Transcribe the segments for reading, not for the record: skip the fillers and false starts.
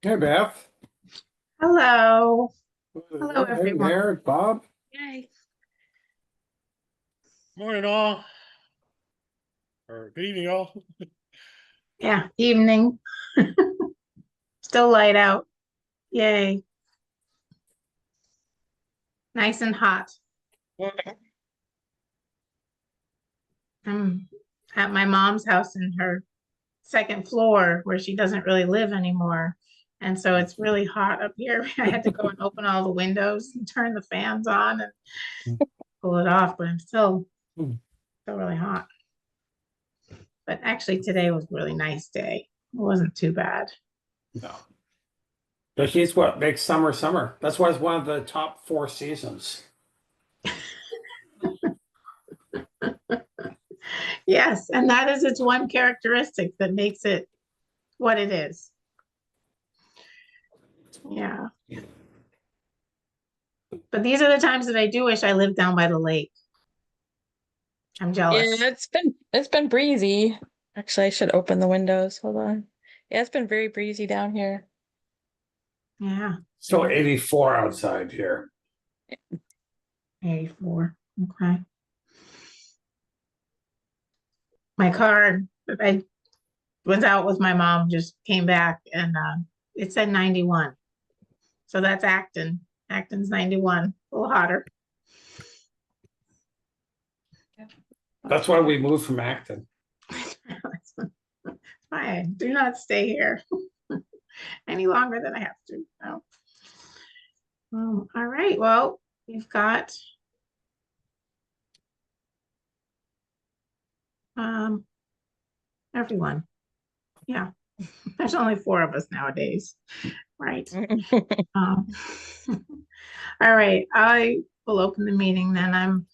Hey, Beth. Hello. Hello, Hey, everyone. Mayor, Bob. Yay. Morning, all, or good evening, all. Yeah, evening. Still light out. Yay. Nice and hot. I'm at my mom's house in her second floor where she doesn't really live anymore. And so it's really hot up here. I had to go and open all the windows and turn the fans on and pull it off, but I'm still really hot. But actually today was a really nice day. It wasn't too bad. No. But he's what makes summer summer. That's why it's one of the top 4 seasons. Yes, and that is its one characteristic that makes it what it is. Yeah. But these are the times that I do wish I lived down by the lake. I'm jealous. Yeah, it's been breezy. Actually, I should open the windows. Hold on. Yeah, it's been very breezy down here. Yeah, Still 84 outside here. 84. Okay. My car, I was out with my mom, just came back and it said 91. So that's Acton. Acton's 91, a little hotter. That's why we moved from Acton. Fine, do not stay here any longer than I have to. No. All right, well, we've got everyone. Yeah, there's only 4 of us nowadays, right? Um, all right, I will open the meeting then.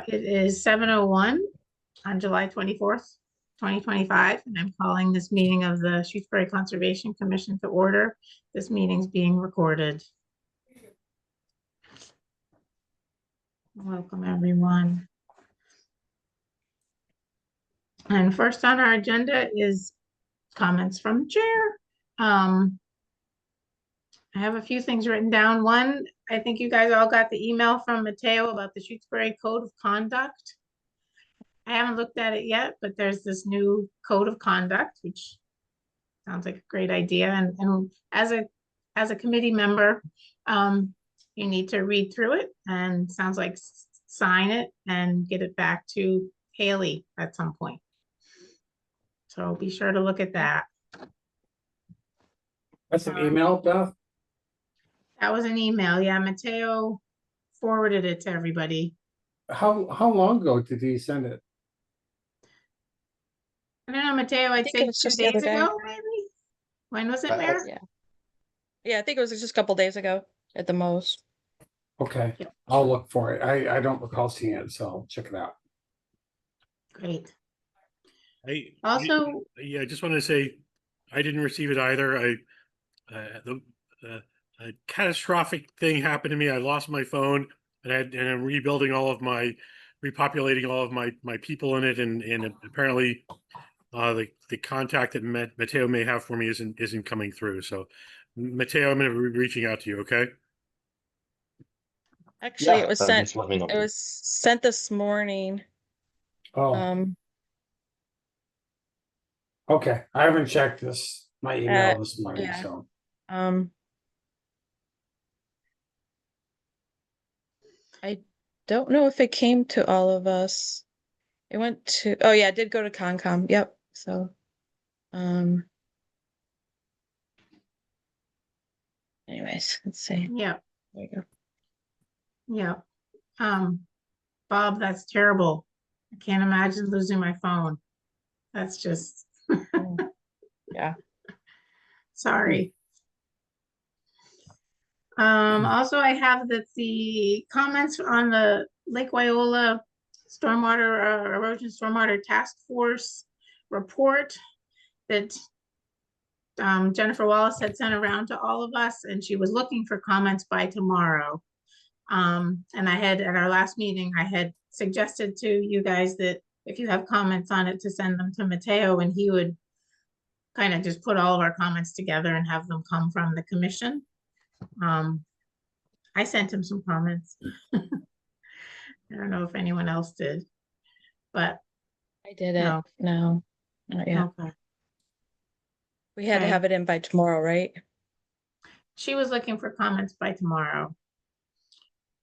It is 7:01 on July 24th, 2025, and I'm calling this meeting of the Shutesbury Conservation Commission to order. This meeting's being recorded. Welcome, everyone. And first on our agenda is comments from the chair. I have a few things written down. One, I think you guys all got the email from Mateo about the Shutesbury Code of Conduct. I haven't looked at it yet, but there's this new code of conduct, which sounds like a great idea. And as a committee member, you need to read through it and sounds like sign it and get it back to Haley at some point. So be sure to look at that. That's an email, Beth. That was an email. Yeah, Mateo forwarded it to everybody. How long ago did he send it? I don't know, Mateo, I'd think say it was 2 just the other days day. ago, maybe? When was it, Mayor? Yeah. Yeah, I think it was just a couple days ago at the most. Okay, Yep. I'll look for it. I don't recall seeing it, so I'll check it out. Great. I Also, I just wanted to say I didn't receive it either. A catastrophic thing happened to me. I lost my phone, and I'm rebuilding repopulating all of my people in it, and apparently, the contact that Mateo may have for me isn't coming through. So, Mateo, I'm going to be reaching out to you. Okay. Actually, Yeah, it was then sent. just let me know. It was sent this morning. Oh, okay. I haven't checked my email this morning, yeah. so. I don't know if it came to all of us. It went to, oh yeah, it did go to Concom. Yep. So, anyways, let's see. yeah, There you go. yeah. Bob, that's terrible. I can't imagine losing my phone. That's just, Yeah. sorry. Also I have that the comments on the Lake Wyola stormwater, erosion stormwater task force report that Jennifer Wallace had sent around to all of us, and she was looking for comments by tomorrow. And I had, at our last meeting, I had suggested to you guys that if you have comments on it, to send them to Mateo and he would kind of just put all of our comments together and have them come from the commission. I sent him some comments. I don't know if anyone else did, but I didn't. No, not yet. okay. We had to Okay. have it in by tomorrow, right? She was looking for comments by tomorrow.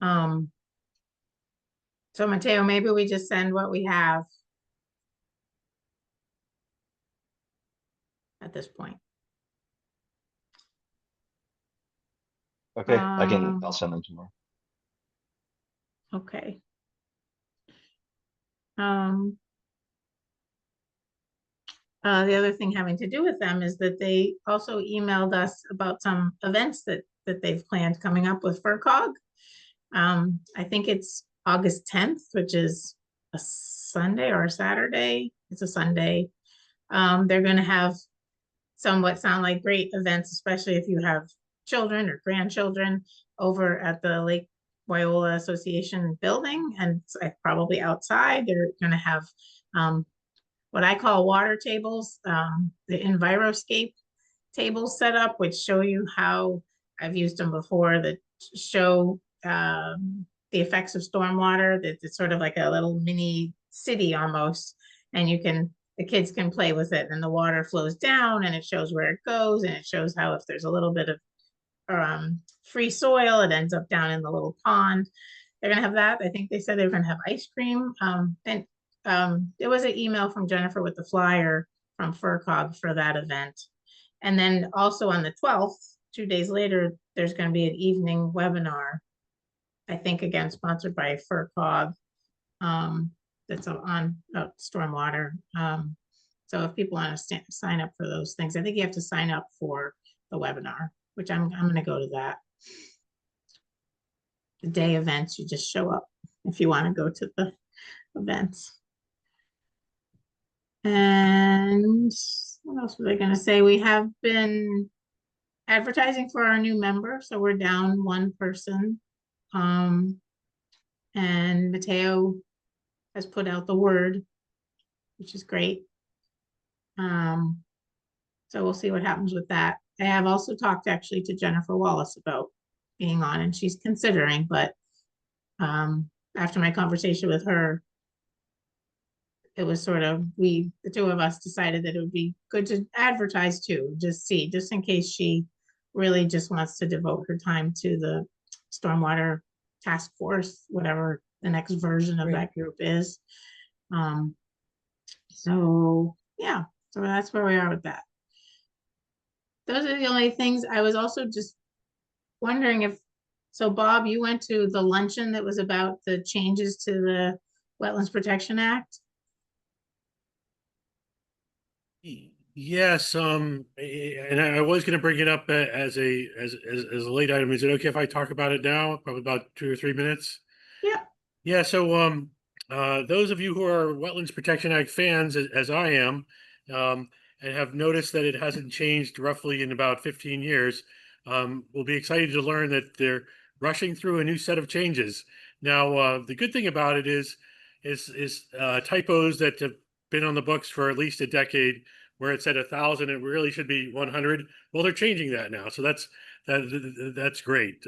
So Mateo, maybe we just send what we have at this point. Okay, I'll Um, send them tomorrow. Okay. The other thing having to do with them is that they also emailed us about some events that they've planned coming up with FERCog. I think it's August 10th, which is a Sunday or a Saturday. It's a Sunday. They're going to have somewhat sound like great events, especially if you have children or grandchildren over at the Lake Wyola Association building, and it's probably outside. They're going to have what I call water tables, the Enviroscape tables set up, which show you how I've used them before, that show the effects of stormwater. That it's sort of like a little mini city almost, and the kids can play with it, and the water flows down and it shows where it goes, and it shows how if there's a little bit of free soil, it ends up down in the little pond. They're gonna have that. I think they said they were gonna have ice cream. And there was an email from Jennifer with the flyer from FERCog for that event. And then also on the 12th, 2 days later, there's gonna be an evening webinar, I think again, sponsored by FERCog. That's on stormwater. So if people want to sign up for those things, I think you have to sign up for the webinar, which I'm going to go to that. The day events, you just show up if you want to go to the events. And what else was I going to say? We have been advertising for our new member, so we're down one person. And Mateo has put out the word, which is great. So we'll see what happens with that. I have also talked actually to Jennifer Wallace about being on, and she's considering, but after my conversation with her, it was sort of, the two of us decided that it would be good to advertise too, just in case she really just wants to devote her time to the stormwater task force, whatever the next version of that group is. So yeah, so that's where we are with that. Those are the only things. I was also just wondering if, so Bob, you went to the luncheon that was about the changes to the Wetlands Protection Act? Yes, and I was going to bring it up as a late item. Is it okay if I talk about it now? Probably about 2 or 3 minutes. Yeah. Yeah. So, those of you who are Wetlands Protection Act fans, as I am, and have noticed that it hasn't changed roughly in about 15 years, will be excited to learn that they're rushing through a new set of changes. Now, the good thing about it is typos that have been on the books for at least a decade, where it said 1,000, it really should be 100. Well, they're changing that now, so that's great.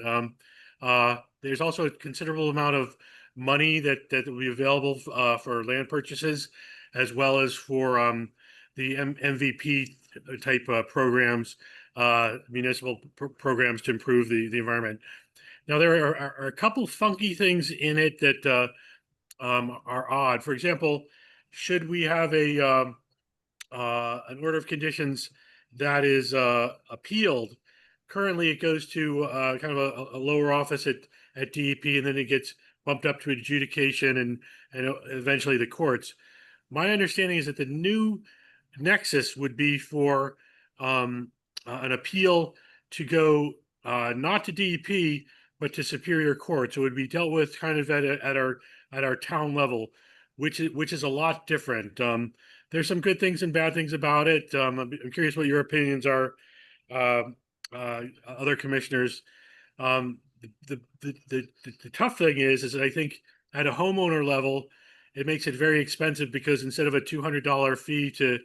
There's also a considerable amount of money that will be available for land purchases, as well as for the MVP type programs, municipal programs to improve the environment. Now, there are a couple funky things in it that are odd. For example, should we have an order of conditions that is appealed? Currently, it goes to kind of a lower office at DEP, and then it gets bumped up to adjudication and eventually the courts. My understanding is that the new nexus would be for an appeal to go not to DEP but to Superior Court. So it would be dealt with kind of at our town level, which is a lot different. There's some good things and bad things about it. I'm curious what your opinions are, other commissioners. The tough thing is that I think at a homeowner level, it makes it very expensive, because instead of a $200 fee to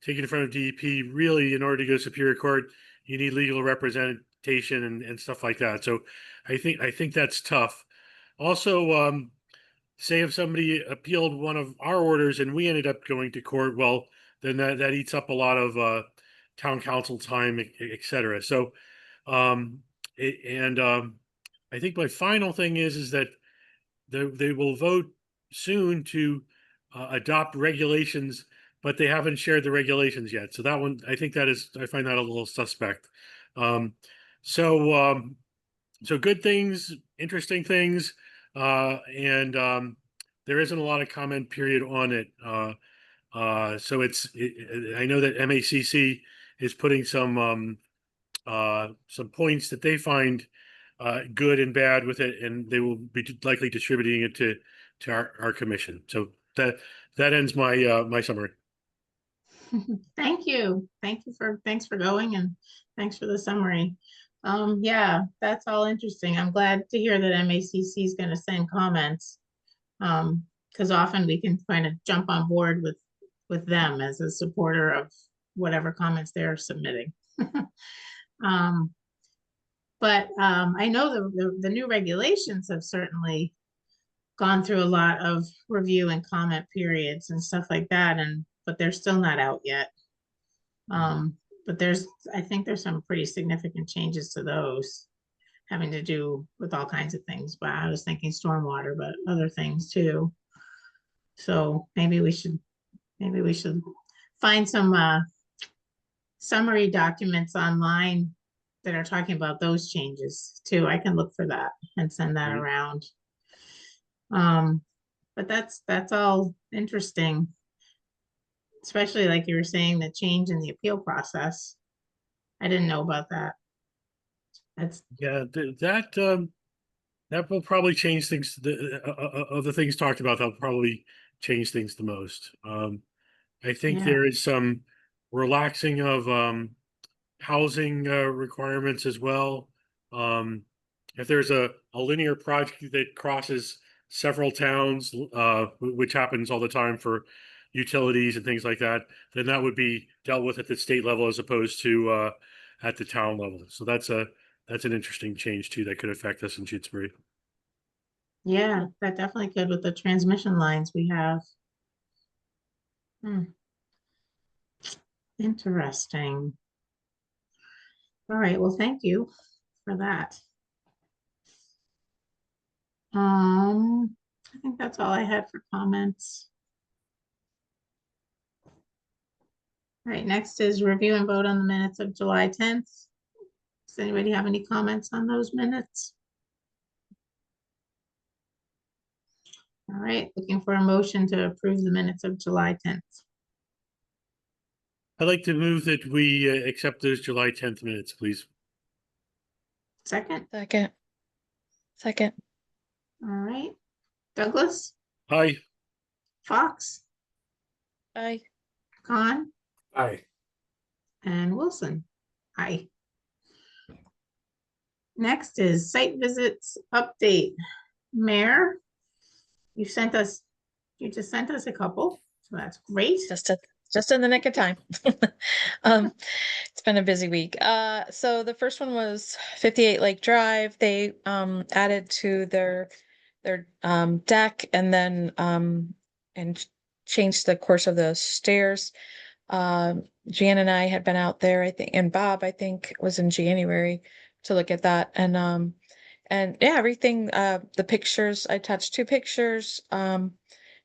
take it in front of DEP. Really, in order to go to Superior Court, you need legal representation and stuff like that. So I think that's tough. Also, say if somebody appealed one of our orders and we ended up going to court, well, then that eats up a lot of town council time, et cetera. So, I think my final thing is that they will vote soon to adopt regulations, but they haven't shared the regulations yet. So that one, I think I find that a little suspect. Um, so, so good things, interesting things, and there isn't a lot of comment period on it. So I know that MACC is putting some points that they find good and bad with it, and they will be likely distributing it to our commission. So that ends my my summary. Thank you. Thanks for going and thanks for the summary. Yeah, that's all interesting. I'm glad to hear that MACC is gonna send comments. Because often we can kind of jump on board with them as a supporter of whatever comments they're submitting. But I know the new regulations have certainly gone through a lot of review and comment periods and stuff like that, but they're still not out yet. But I think there's some pretty significant changes to those having to do with all kinds of things. But I was thinking stormwater, but other things too. So maybe we should find some summary documents online that are talking about those changes too. I can look for that and send that around. But that's all interesting, especially like you were saying, the change in the appeal process. I didn't know about that. That will probably change things. Of the things talked about, that'll probably change things the most. I think Yeah. there is some relaxing of housing requirements as well. If there's a linear project that crosses several towns, which happens all the time for utilities and things like that, then that would be dealt with at the state level as opposed to at the town level. So that's an interesting change too that could affect us in Shutesbury. Yeah, that definitely could with the transmission lines we have. Interesting. All right, well, thank you for that. I think that's all I had for comments. All right, next is review and vote on the minutes of July 10th. Does anybody have any comments on those minutes? All right, looking for a motion to approve the minutes of July 10th. I'd like to move that we accept those July 10th minutes, please. Second, Second. all right. Douglas, Hi. Fox, Aye. Khan, Aye. and Wilson. Aye. Next is site visits update. Mayor, you just sent us a couple, so that's great. Just in the nick of time. It's been a busy week. So the first one was 58 Lake Drive. They added to their deck and then and changed the course of the stairs. Jan and I had been out there, I think, and Bob, I think, was in January to look at that. And yeah, everything, the pictures, I touched 2 pictures.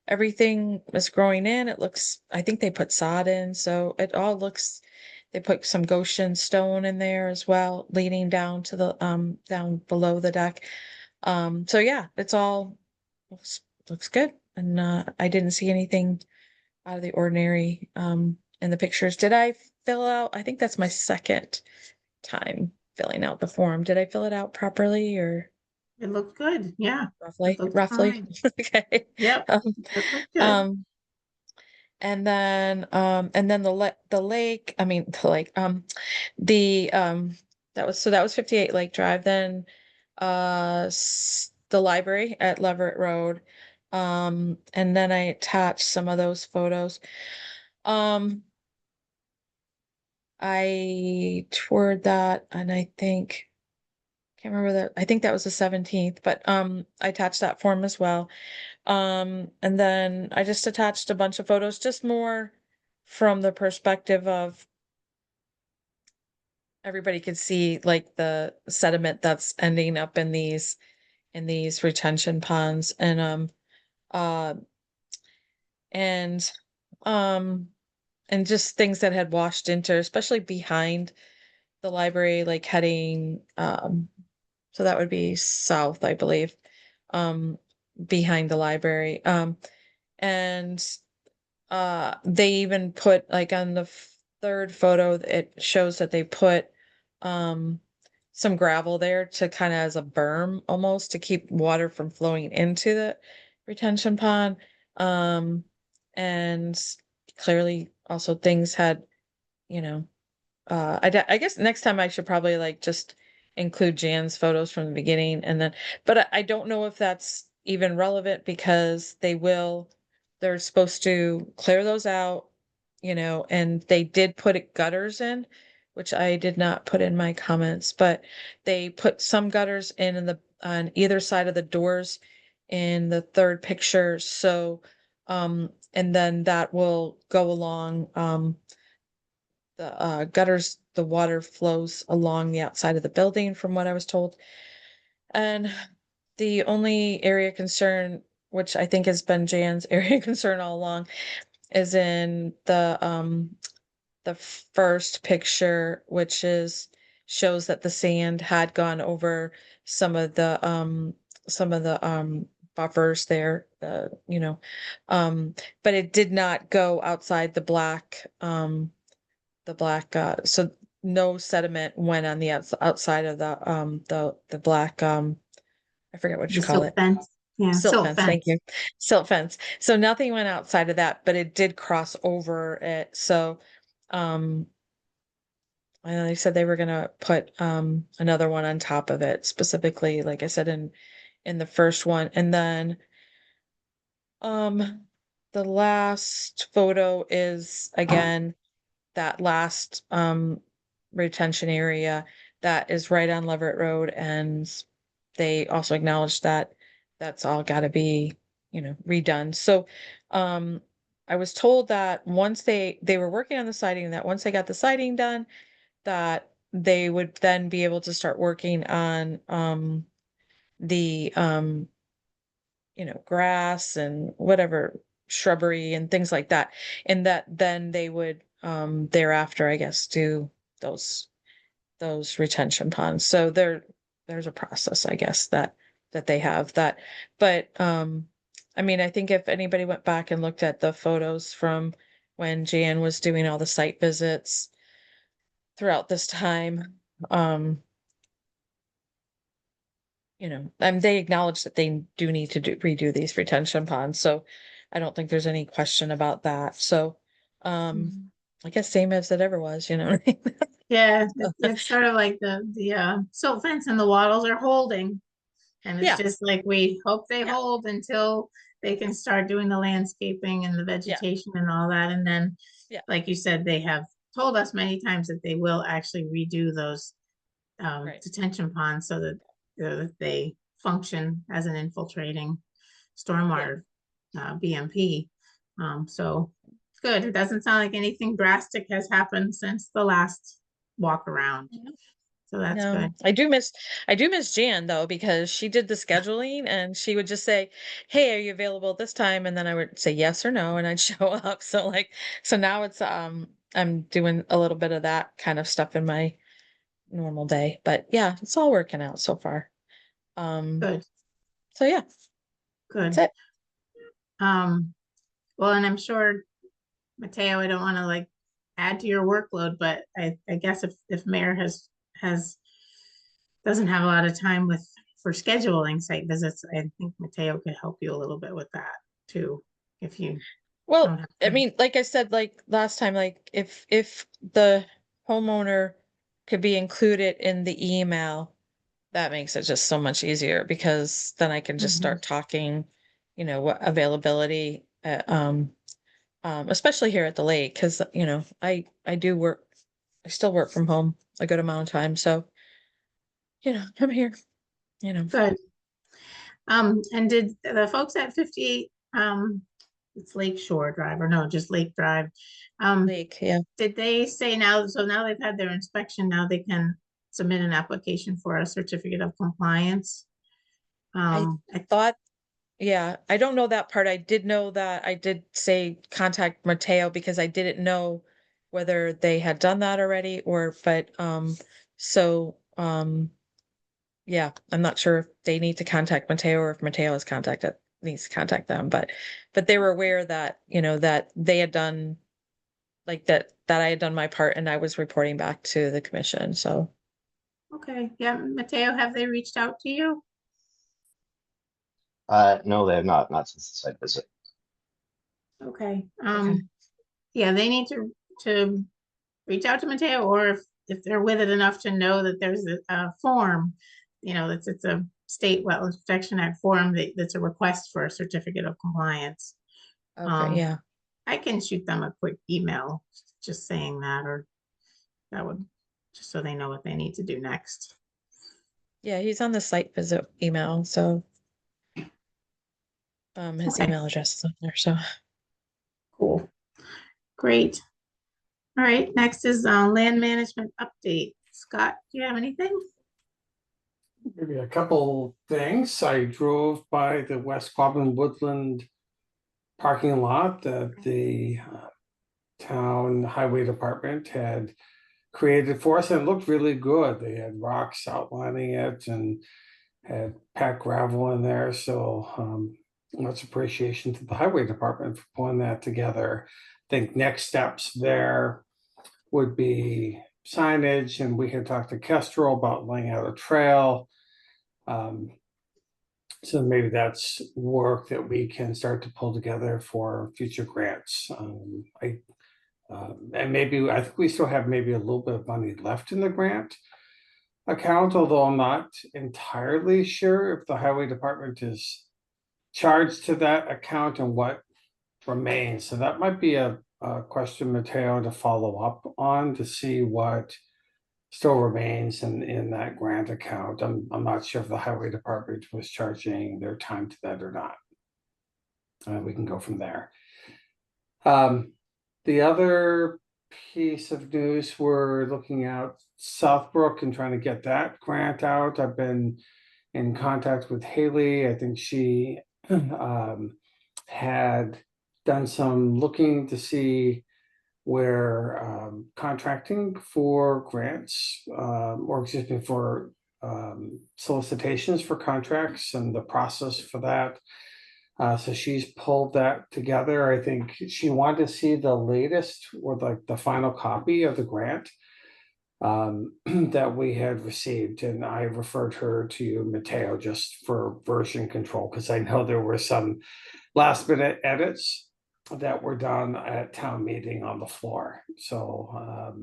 Everything was growing in. It looks, I think they put sod in, so it all looks, they put some Goshen stone in there as well, leading down to the down below the deck. So yeah, it's all looks good. And I didn't see anything out of the ordinary in the pictures. Did I fill out? I think that's my second time filling out the form. Did I fill it out properly or It looked good, yeah. roughly? It looked Roughly. fine. Okay. Yep, it looked good. And then the lake, I mean the lake, the that was 58 Lake Drive. Then the library at Leverett Road. And then I attached some of those photos. Um I toured that and I think, can't remember that, I think that was the 17th, but I attached that form as well. And then I just attached a bunch of photos, just more from the perspective of everybody could see like the sediment that's ending up in these retention ponds uh and um and just things that had washed into, especially behind the library, like heading so that would be south, I believe, um behind the library. And they even put like on the third photo, it shows that they put um some gravel there to kind of as a berm almost to keep water from flowing into the retention pond. Um and clearly also things had, you know, I guess next time I should probably like just include Jan's photos from the beginning and then, but I don't know if that's even relevant because they're supposed to clear those out, you know, and they did put gutters in, which I did not put in my comments, but they put some gutters in the on either side of the doors in the third picture. So, and then that will go along, the gutters, the water flows along the outside of the building, from what I was told. And the only area concern, which I think has been Jan's area concern all along, is in the first picture, which is shows that the sand had gone over some of the buffers there, you know, but it did not go outside so no sediment went on the outside of the black, I forget what The you call silt it. fence. Yeah, Silt silt fence, thank fence. you. Silt fence. So nothing went outside of that, but it did cross over it. So, um, and they said they were gonna put another one on top of it, specifically, like I said, in the first one. And then the last photo is again that last retention area that is right on Leverett Road, and they also acknowledged that that's all got to be, you know, redone. So I was told that once they were working on the siding, that once they got the siding done, that they would then be able to start working on the you know, grass and whatever shrubbery and things like that. And that then they would thereafter, I guess, do those retention ponds. So there's a process, I guess, that they have that. But I mean, I think if anybody went back and looked at the photos from when Jan was doing all the site visits throughout this time, you know, they acknowledge that they do need to redo these retention ponds, so I don't think there's any question about that. So, I guess same as it ever was, you know. What I mean? Yeah, it's sort of like the silt fence and the wattles are holding. And it's Yeah, just like we hope they yeah, hold until they can start doing the landscaping and the yeah, vegetation and all that. And then, yeah, like you said, they have told us many times that they will actually redo those right. detention ponds so that they function as an infiltrating Yeah. stormwater BMP. So it's good. It doesn't sound like anything drastic has happened since the last walk around. So that's No, good. I do miss Jan though, because she did the scheduling and she would just say, "Hey, are you available this time?" And then I would say yes or no and I'd show up. So like, so now it's I'm doing a little bit of that kind of stuff in my normal day. But yeah, it's all working out so far. Um, Good, so yeah, that's good. it. Well, and I'm sure, Mateo, I don't want to like add to your workload, but I guess if Mayor has doesn't have a lot of time for scheduling site visits, I think Mateo could help you a little bit with that too, if you don't Well, have I time. mean, like I said, like last time, like if the homeowner could be included in the email, that makes it just so much easier because then I can just Mhm. start talking, you know, what availability, especially here at the lake, because you know, I do work still work from home a good amount of time, so I'm here, Good. And did the folks at 58, it's Lake Shore Drive, or no, just Lake Drive. Lake, yeah. Did they say now, so now they've had their inspection, now they can submit an application for a certificate of compliance? I thought, yeah, I don't know that part. I did know that I did say contact Mateo because I didn't know whether they had done that already so, yeah, I'm not sure if they need to contact Mateo or if Mateo needs to contact them, but they were aware that, that they had done like that I had done my part and I was reporting back to the commission, so. Okay, yeah, Mateo, have they reached out to you? No, they have not since the site visit. Okay, Okay. yeah, they need to reach out to Mateo, or if they're with it enough to know that there's a form, it's a state Wetlands Protection Act form that's a request for a certificate of compliance. Okay, yeah. I can shoot them a quick email, just saying that, or that would, just so they know what they need to do next. Yeah, he's on the site visit email, so his Okay. email address is on there, so. Cool. Great. All right, next is land management update. Scott, do you have anything? Maybe a couple things. I drove by the West Quabbin Woodland parking lot that the town highway department had created for us, and it looked really good. They had rocks outlining it and had packed gravel in there. So much appreciation to the highway department for pulling that together. I think next steps there would be signage, and we had talked to Kestrel about laying out a trail. So maybe that's work that we can start to pull together for future grants. And maybe I think we still have maybe a little bit of money left in the grant account, although I'm not entirely sure if the highway department is charged to that account and what remains. So that might be a question, Mateo, to follow up on to see what still remains in that grant account. I'm not sure if the highway department was charging their time to that or not. We can go from there. The other piece of news, we're looking at Southbrook and trying to get that grant out. I've been in contact with Haley. I think she had done some looking to see where contracting for grants, or excuse me, for solicitations for contracts and the process for that. So she's pulled that together. I think she wanted to see the latest or like the final copy of the grant that we had received, and I referred her to Mateo just for version control because I know there were some last minute edits that were done at town meeting on the floor. So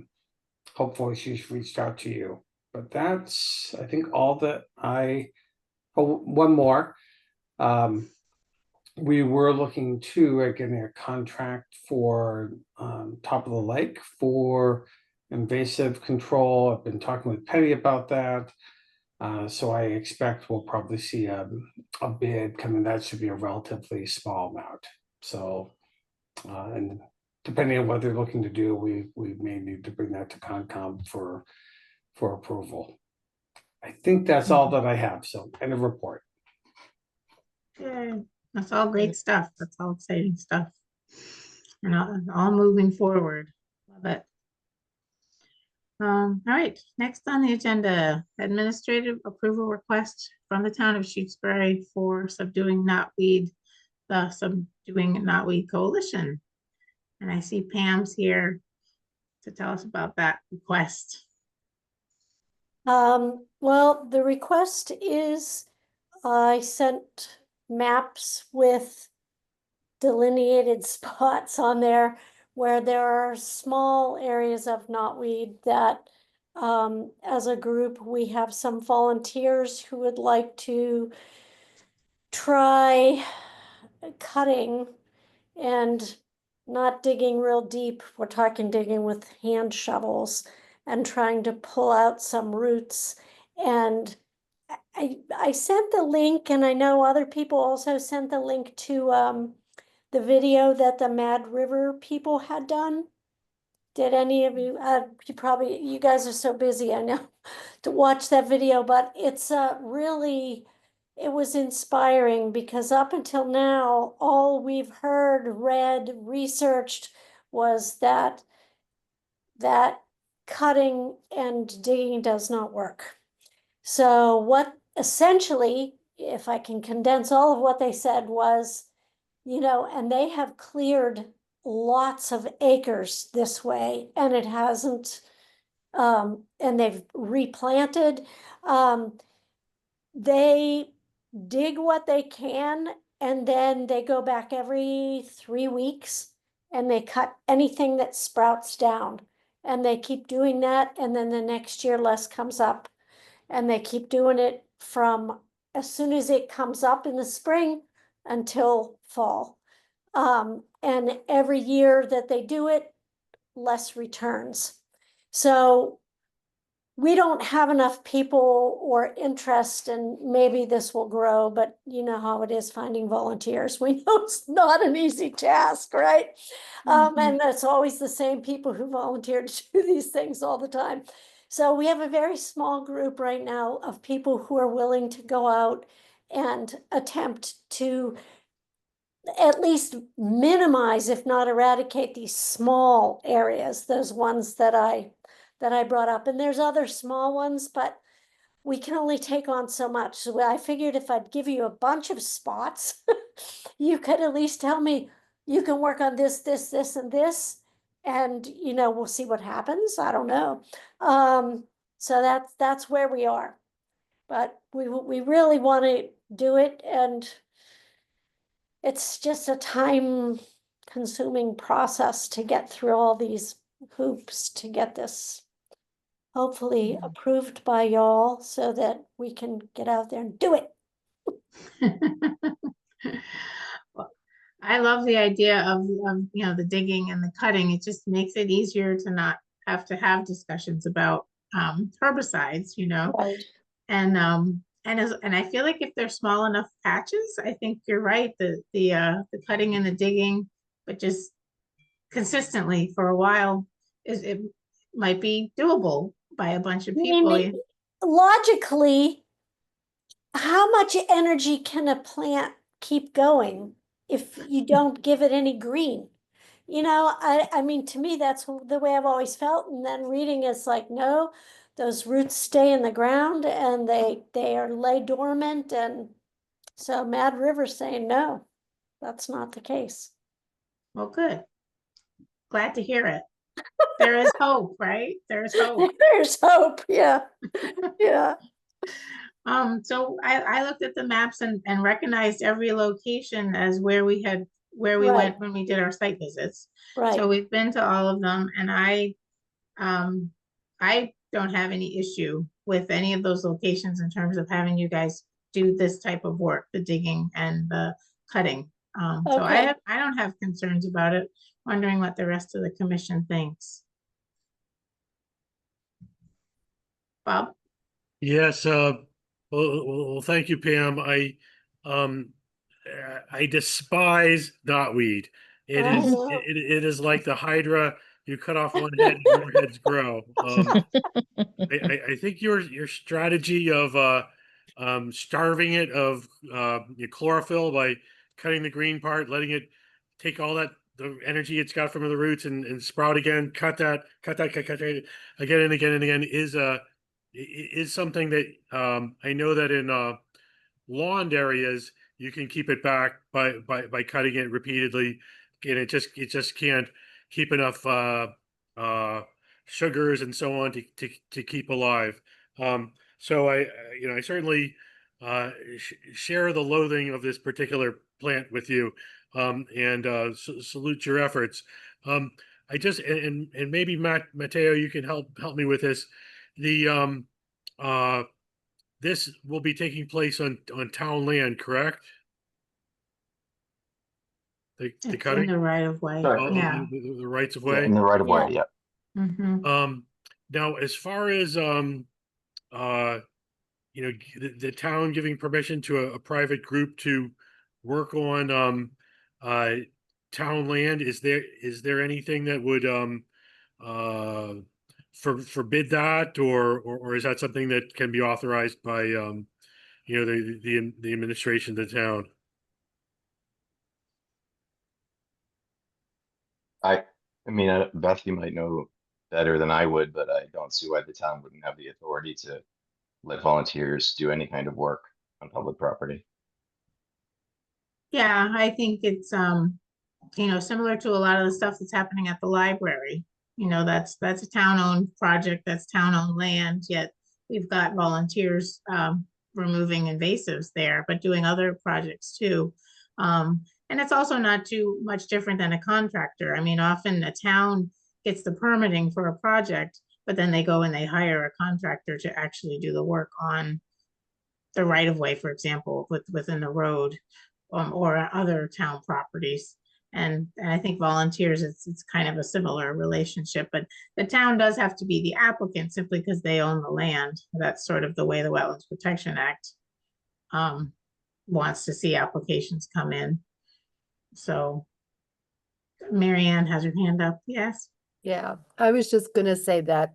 hopefully she's reached out to you. But that's, I think, all that one more. We were looking at getting a contract for top of the lake for invasive control. I've been talking with Penny about that. So I expect we'll probably see a bid coming. That should be a relatively small amount. So and depending on what they're looking to do, we may need to bring that to Concom for approval. I think that's all that I have. So end of report. Yeah, that's all great stuff. That's all exciting stuff. And all moving forward. Love it. All right, next on the agenda, administrative approval request from the town of Shutesbury for subduing knotweed, the Subduing Knotweed Coalition. And I see Pam's here to tell us about that request. Well, the request is, I sent maps with delineated spots on there where there are small areas of knotweed that, as a group, we have some volunteers who would like to try cutting and not digging real deep. We're talking digging with hand shovels and trying to pull out some roots. And I sent the link, and I know other people also sent the link to the video that the Mad River people had done. Did any of you, you guys are so busy, I know, to watch that video, but it's really, it was inspiring because up until now, all we've heard, read, researched was that cutting and digging does not work. So what essentially, if I can condense all of what they said was, and they have cleared lots of acres this way, and it hasn't, and they've replanted. They dig what they can, and then they go back every 3 weeks and they cut anything that sprouts down. And they keep doing that, and then the next year less comes up. And they keep doing it from as soon as it comes up in the spring until fall. And every year that they do it, less returns. So we don't have enough people or interest, and maybe this will grow, but you know how it is finding volunteers. We know it's not an easy task, right? And it's always the same people who volunteer to do these things all the time. So we have a very small group right now of people who are willing to go out and attempt to at least minimize, if not eradicate, these small areas, those ones that I brought up. And there's other small ones, but we can only take on so much. So I figured if I'd give you a bunch of spots, you could at least tell me you can work on this, this, this, and this, and we'll see what happens. I don't know. So that's where we are. But we really want to do it, and it's just a time-consuming process to get through all these hoops to get this hopefully approved by y'all so that we can get out there and do it. Well, I love the idea of the digging and the cutting. It just makes it easier to not have to have discussions about herbicides, Right. and I feel like if they're small enough patches, I think you're right, the cutting and the digging, but just consistently for a while, it might be doable by a bunch of people. Logically, how much energy can a plant keep going if you don't give it any green? I mean, to me, that's the way I've always felt. And then reading is like, no, those roots stay in the ground and they are lay dormant. And so Mad River's saying, no, that's not the case. Well, good. Glad to hear it. There is hope, right? There's hope. There's hope. Yeah. Yeah. So I looked at the maps and recognized every location as where we Right. went when we did our site visits. Right. So we've been to all of them, and I don't have any issue with any of those locations in terms of having you guys do this type of work, the digging and the cutting. So Okay. I don't have concerns about it. Wondering what the rest of the commission thinks. Bob? Yes, well, thank you, Pam. I despise knotweed. It I is know. it is like the Hydra. You cut off one head, and more heads grow. I think your strategy of starving it of your chlorophyll by cutting the green part, letting it take all the energy it's got from the roots and sprout again, cut that again and again and again is something that I know that in lawned areas you can keep it back by cutting it repeatedly, and it just can't keep enough sugars and so on to keep alive. So I certainly share the loathing of this particular plant with you, and salute your efforts. I just and maybe Matteo, you can help me with this. The this will be taking place on town land, correct? The It's in cutting, the right of way. Sure. Yeah. the rights of Yeah, way. in the right of way. Yeah. Yeah. Mhm. Now, as far as the town giving permission to a private group to work on uh town land, is there anything that would uh forbid that, or is that something that can be authorized by the administration of the town? I mean, Beth, you might know better than I would, but I don't see why the town wouldn't have the authority to let volunteers do any kind of work on public property. Yeah, I think it's, similar to a lot of the stuff that's happening at the library. That's a town-owned project, that's town-owned land, yet we've got volunteers, removing invasives there, but doing other projects too. And it's also not too much different than a contractor. I mean, often a town gets the permitting for a project, but then they go and they hire a contractor to actually do the work on the right of way, for example, within the road, or other town properties. And I think volunteers, it's kind of a similar relationship, but the town does have to be the applicant simply because they own the land. That's sort of the way the Wetlands Protection Act wants to see applications come in. So Mary Ann has her hand up. Yes. Yeah, I was just gonna say that,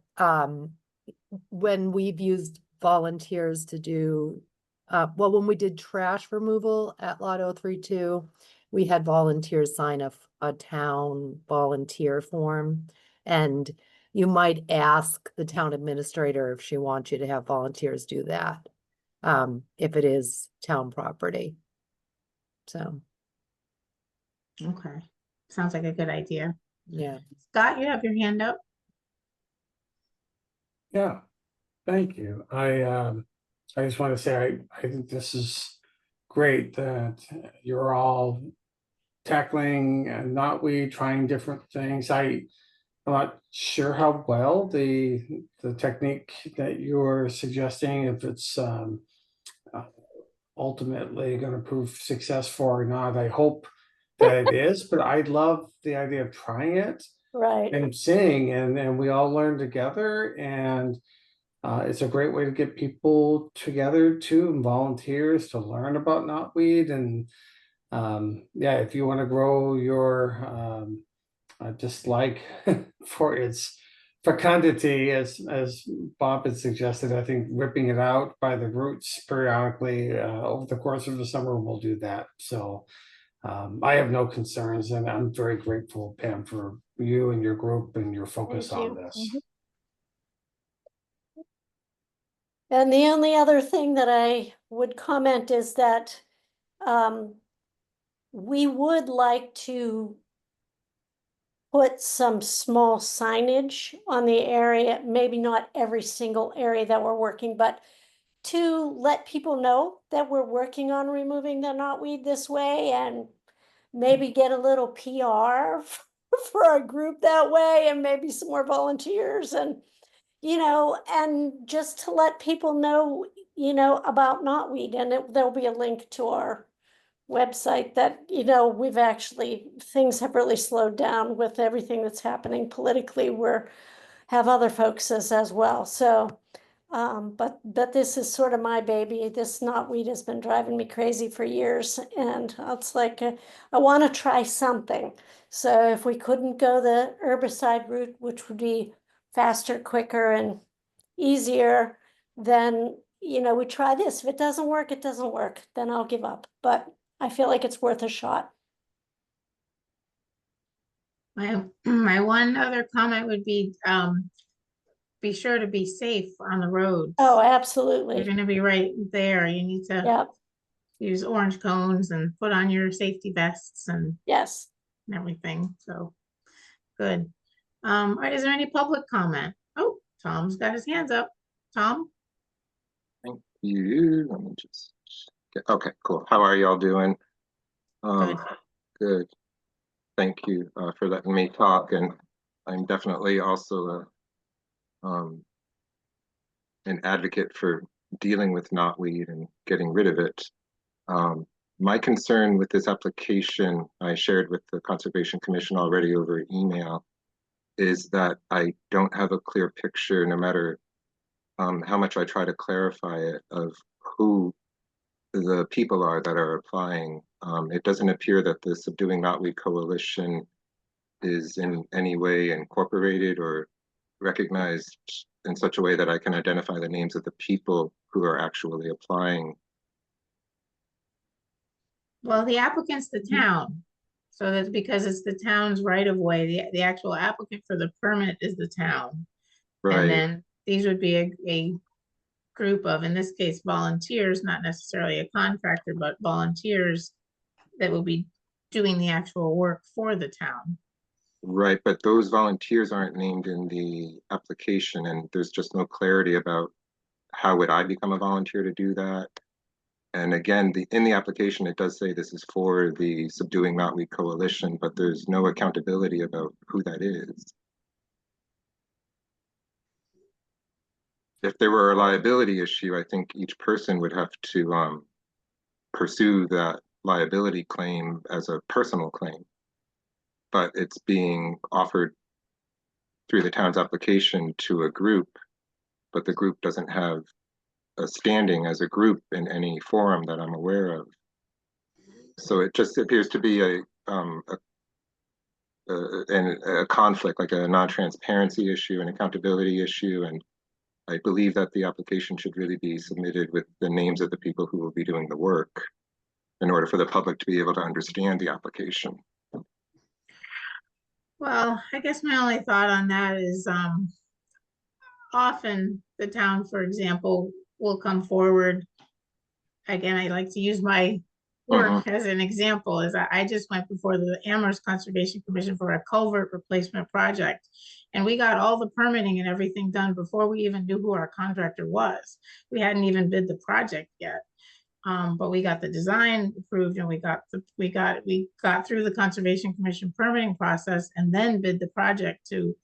when we've used volunteers to do, well, when we did trash removal at Lot 032, we had volunteers sign a town volunteer form. And you might ask the town administrator if she wants you to have volunteers do that, if it is town property. So, Okay. Sounds like a good idea. yeah. Scott, you have your hand up. Yeah, thank you. I just want to say, I think this is great that you're all tackling knotweed, trying different things. I'm not sure how well the technique that you're suggesting, if it's uh, ultimately going to prove successful or not. I hope that it is, but I love the idea of trying it Right. and seeing, and we all learn together, and it's a great way to get people together too, and volunteers to learn about knotweed. And yeah, if you want to grow your dislike for its fecundity, as Bob had suggested, I think ripping it out by the roots periodically over the course of the summer will do that. So I have no concerns, and I'm very grateful, Pam, for you and your group and your focus Thank on you. this. And the only other thing that I would comment is that we would like to put some small signage on the area, maybe not every single area that we're working, but to let people know that we're working on removing the knotweed this way, and maybe get a little PR for our group that way, and maybe some more volunteers, and and just to let people know, about knotweed. And there'll be a link to our website that, we've actually, things have really slowed down with everything that's happening politically. We're have other folks as well. So, but this is sort of my baby. This knotweed has been driving me crazy for years, and it's like I want to try something. So if we couldn't go the herbicide route, which would be faster, quicker, and easier, then we try this. If it doesn't work, it doesn't work. Then I'll give up. But I feel like it's worth a shot. My one other comment would be sure to be safe on the roads. Oh, You're absolutely. gonna be right there. You need to Yep. use orange cones and put on your safety vests and Yes. everything. So good. All right, is there any public comment? Oh, Tom's got his hands up. Tom? Thank you. Let me just okay, cool. How are y'all doing? Good. Good. Thank you for letting me talk. And I'm definitely also an advocate for dealing with knotweed and getting rid of it. My concern with this application, I shared with the Conservation Commission already over email, is that I don't have a clear picture, no matter how much I try to clarify it, of who the people are that are applying. It doesn't appear that the Subduing Knotweed Coalition is in any way incorporated or recognized in such a way that I can identify the names of the people who are actually applying. Well, the applicant's the town. So that's because it's the town's right of way. The actual applicant for the permit is the town. And Right, then these would be a group of, in this case, volunteers, not necessarily a contractor, but volunteers that will be doing the actual work for the town. right. But those volunteers aren't named in the application, and there's just no clarity about how would I become a volunteer to do that. And again, in the application, it does say this is for the Subduing Knotweed Coalition, but there's no accountability about who that is. If there were a liability issue, I think each person would have to pursue that liability claim as a personal claim. But it's being offered through the town's application to a group, but the group doesn't have a standing as a group in any forum that I'm aware of. So it just appears to be a conflict, like a non-transparency issue, an accountability issue, and I believe that the application should really be submitted with the names of the people who will be doing the work in order for the public to be able to understand the application. Well, I guess my only thought on that is often the town, for example, will come forward. Again, I like to use my work as an example, is I just went before the Amherst Conservation Commission for a culvert replacement project. And we got all the permitting and everything done before we even knew who our contractor was. We hadn't even bid the project yet. But we got the design approved and we got through the Conservation Commission permitting process and then bid the project to.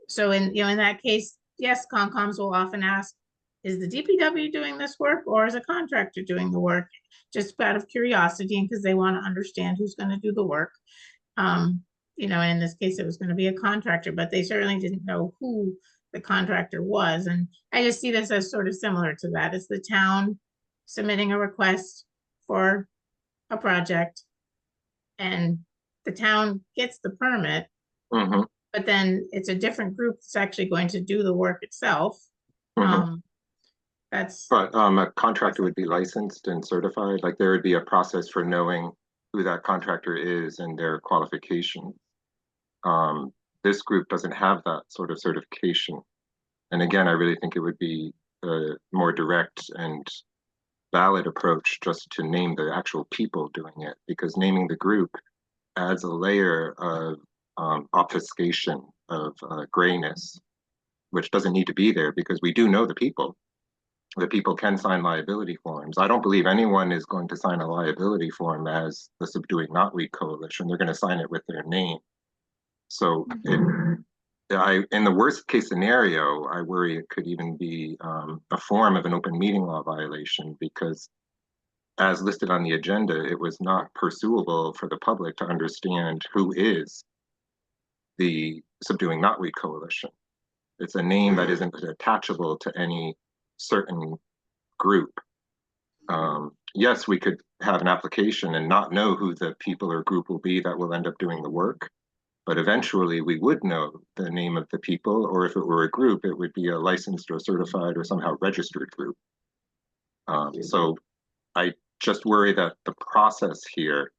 So in that case, yes, Concom will often ask, is the DPW doing this work or is a contractor doing the work? Just out of curiosity and because they want to understand who's going to do the work. And in this case, it was going to be a contractor, but they certainly didn't know who the contractor was. And I just see this as sort of similar to that. It's the town submitting a request for a project and the town gets the permit, but then it's a different group that's actually going to do the work itself. But a contractor would be licensed and certified, like there would be a process for knowing who that contractor is and their qualifications. This group doesn't have that sort of certification. And again, I really think it would be a more direct and valid approach just to name the actual people doing it, because naming the group adds a layer of obfuscation, of grayness, which doesn't need to be there because we do know the people. The people can sign liability forms. I don't believe anyone is going to sign a liability form as the Subduing Knotweed Coalition. They're going to sign it with their name. So in the worst case scenario, I worry it could even be a form of an open meeting law violation because as listed on the agenda, it was not pursuable for the public to understand who is the Subduing Knotweed Coalition. It's a name that isn't attachable to any certain group. Yes, we could have an application and not know who the people or group will be that will end up doing the work, but eventually we would know the name of the people, or if it were a group, it would be a licensed or certified or somehow registered group. So I just worry that the process here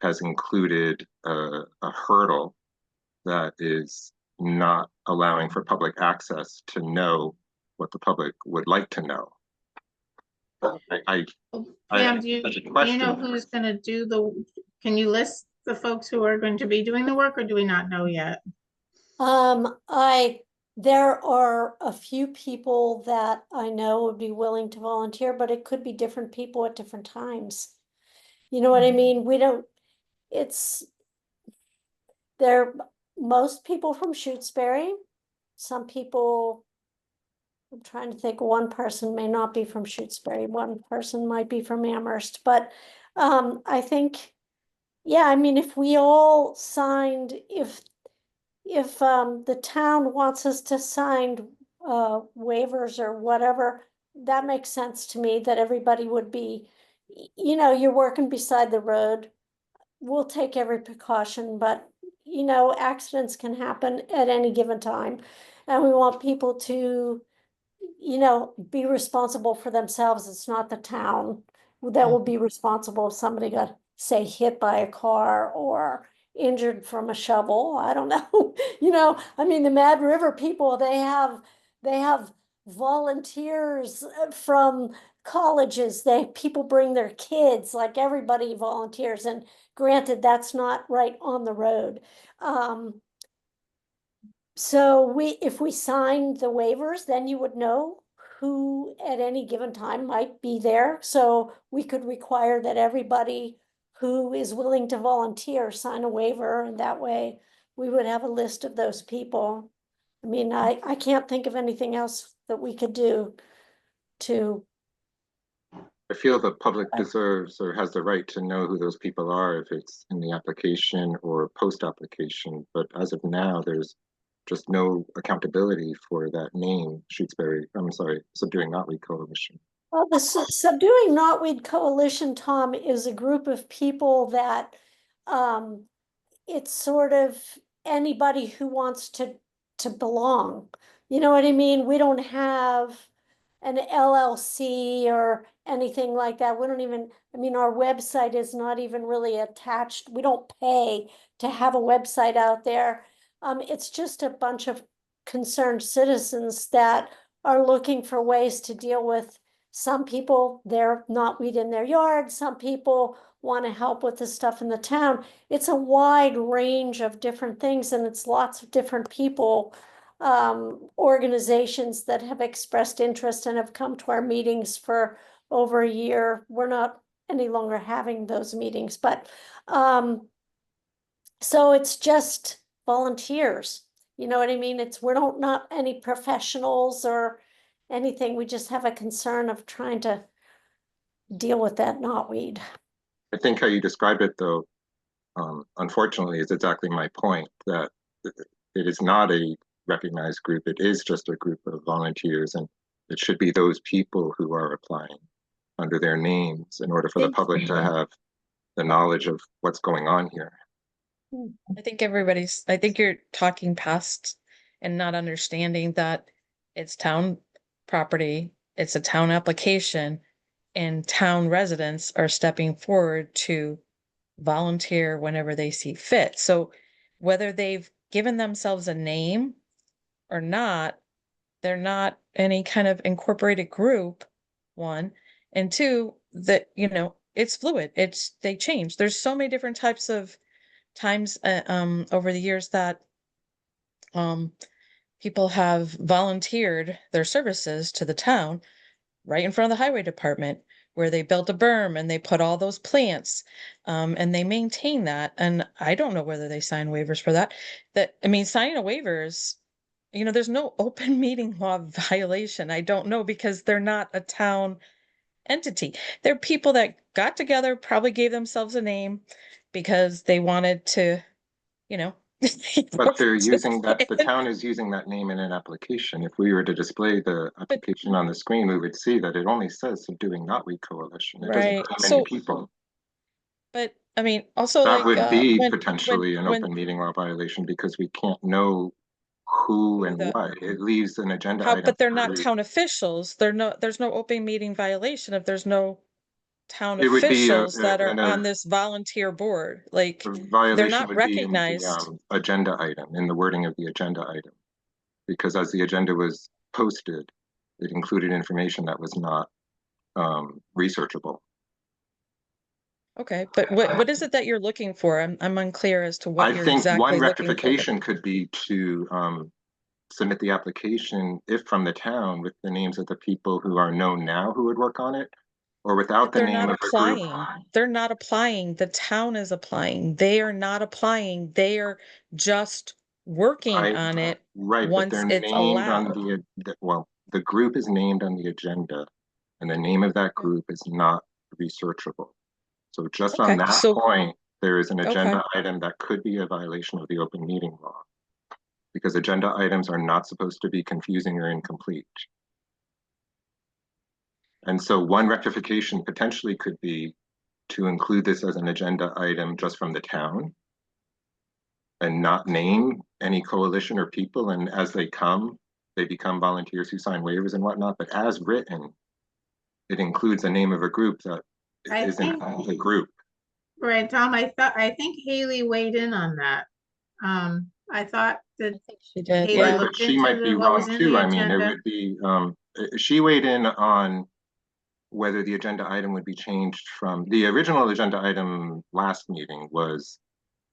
has included a hurdle that is not allowing for public access to know what the public would like to know. Pam, do you know who's going to do can you list the folks who are going to be doing the work or do we not know yet? There are a few people that I know would be willing to volunteer, but it could be different people at different times. You know what I mean? They're most people from Shutesbury. Some people, I'm trying to think, one person may not be from Shutesbury, one person might be from Amherst, but I think, yeah, I mean, if we all signed, if if the town wants us to sign waivers or whatever, that makes sense to me that everybody would be, you know, you're working beside the road. We'll take every precaution, but you know, accidents can happen at any given time. And we want people to, you know, be responsible for themselves. It's not the town that will be responsible if somebody got, say, hit by a car or injured from a shovel. I don't know. You know, I mean, the Mad River people, they have volunteers from colleges. People bring their kids, like everybody volunteers. And granted, that's not right on the road. So if we signed the waivers, then you would know who at any given time might be there. So we could require that everybody who is willing to volunteer sign a waiver, and that way we would have a list of those people. I mean, I can't think of anything else that we could do to, I feel the public deserves or has the right to know who those people are if it's in the application or post-application. But as of now, there's just no accountability for that name, Shutesbury, I'm sorry, Subduing Knotweed Coalition. well, the Subduing Knotweed Coalition, Tom, is a group of people that, it's sort of anybody who wants to belong. You know what I mean? We don't have an LLC or anything like that. We don't even, I mean, our website is not even really attached. We don't pay to have a website out there. It's just a bunch of concerned citizens that are looking for ways to deal with, some people, they're knotweed in their yard, some people want to help with the stuff in the town. It's a wide range of different things, and it's lots of different people, organizations that have expressed interest and have come to our meetings for over a year. We're not any longer having those meetings, but so it's just volunteers. You know what I mean? We're not any professionals or anything. We just have a concern of trying to deal with that knotweed. I think how you described it, though, unfortunately, is exactly my point, that it is not a recognized group. It is just a group of volunteers, and it should be those people who are applying under their names in order for the public to have the knowledge of what's going on here. I think you're talking past and not understanding that it's town property, it's a town application, and town residents are stepping forward to volunteer whenever they see fit. So whether they've given themselves a name or not, they're not any kind of incorporated group, one, and two, that, it's fluid. They change. There's so many different types of times over the years that people have volunteered their services to the town right in front of the highway department, where they built a berm and they put all those plants, and they maintain that. And I don't know whether they sign waivers for that. Signing a waiver is, there's no open meeting law violation. I don't know, because they're not a town entity. They're people that got together, probably gave themselves a name because they wanted to, But they're using that, the town is using that name in an application. If we were to display the application on the screen, we would see that it only says Subduing Knotweed Coalition. It doesn't name any people. But also, that would be potentially an open meeting law violation, because we can't know who and what. It leaves an agenda item. But they're not town officials. There's no open meeting violation if there's no town officials that are on this volunteer board. Like, they're not recognized. Agenda item, in the wording of the agenda item, because as the agenda was posted, it included information that was not researchable. Okay, but what is it that you're looking for? I'm unclear as to what you're exactly looking for. I think one rectification could be to submit the application, if from the town, with the names of the people who are known now who would work on it, or without the name of the group. They're not applying. The town is applying. They are not applying. They are just working on it. Right, once but they're it's named allowed. on the group is named on the agenda, and the name of that group is not researchable. So just on that point, there is an agenda item that could be a violation of the open meeting law. because agenda items are not supposed to be confusing or incomplete. And so one rectification potentially could be to include this as an agenda item just from the town and not name any coalition or people, and as they come, they become volunteers who sign waivers and whatnot, but as written, it includes the name of a group that I isn't think- a group. Right, Tom, I think Haley weighed in on that. I thought that I think she did, Haley Right, yeah. but looked she into might be what was wrong in too. the I mean, it agenda. would be, she weighed in on whether the agenda item would be changed from, the original agenda item last meeting was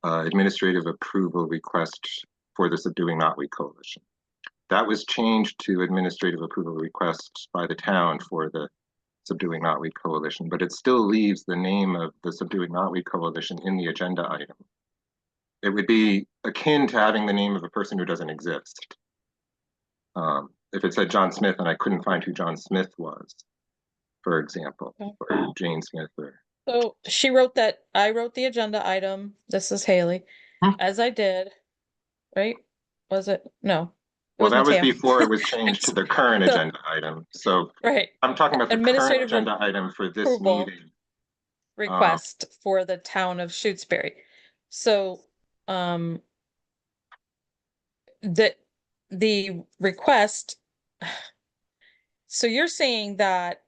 administrative approval request for the Subduing Knotweed Coalition. That was changed to administrative approval request by the town for the Subduing Knotweed Coalition, but it still leaves the name of the Subduing Knotweed Coalition in the agenda item. It would be akin to having the name of a person who doesn't exist. If it said John Smith and I couldn't find who John Smith was, for example, Okay. or Jane Smith, or So she wrote that, I wrote the agenda item, this is Haley, Hmm. as I did, right? Was it? No. It well, that was Mateo. before it was changed to the current So- agenda item. So Right, I'm talking about the current Administrative agenda item for this approval. meeting. request for the town of Shutesbury. So, the request, so you're saying that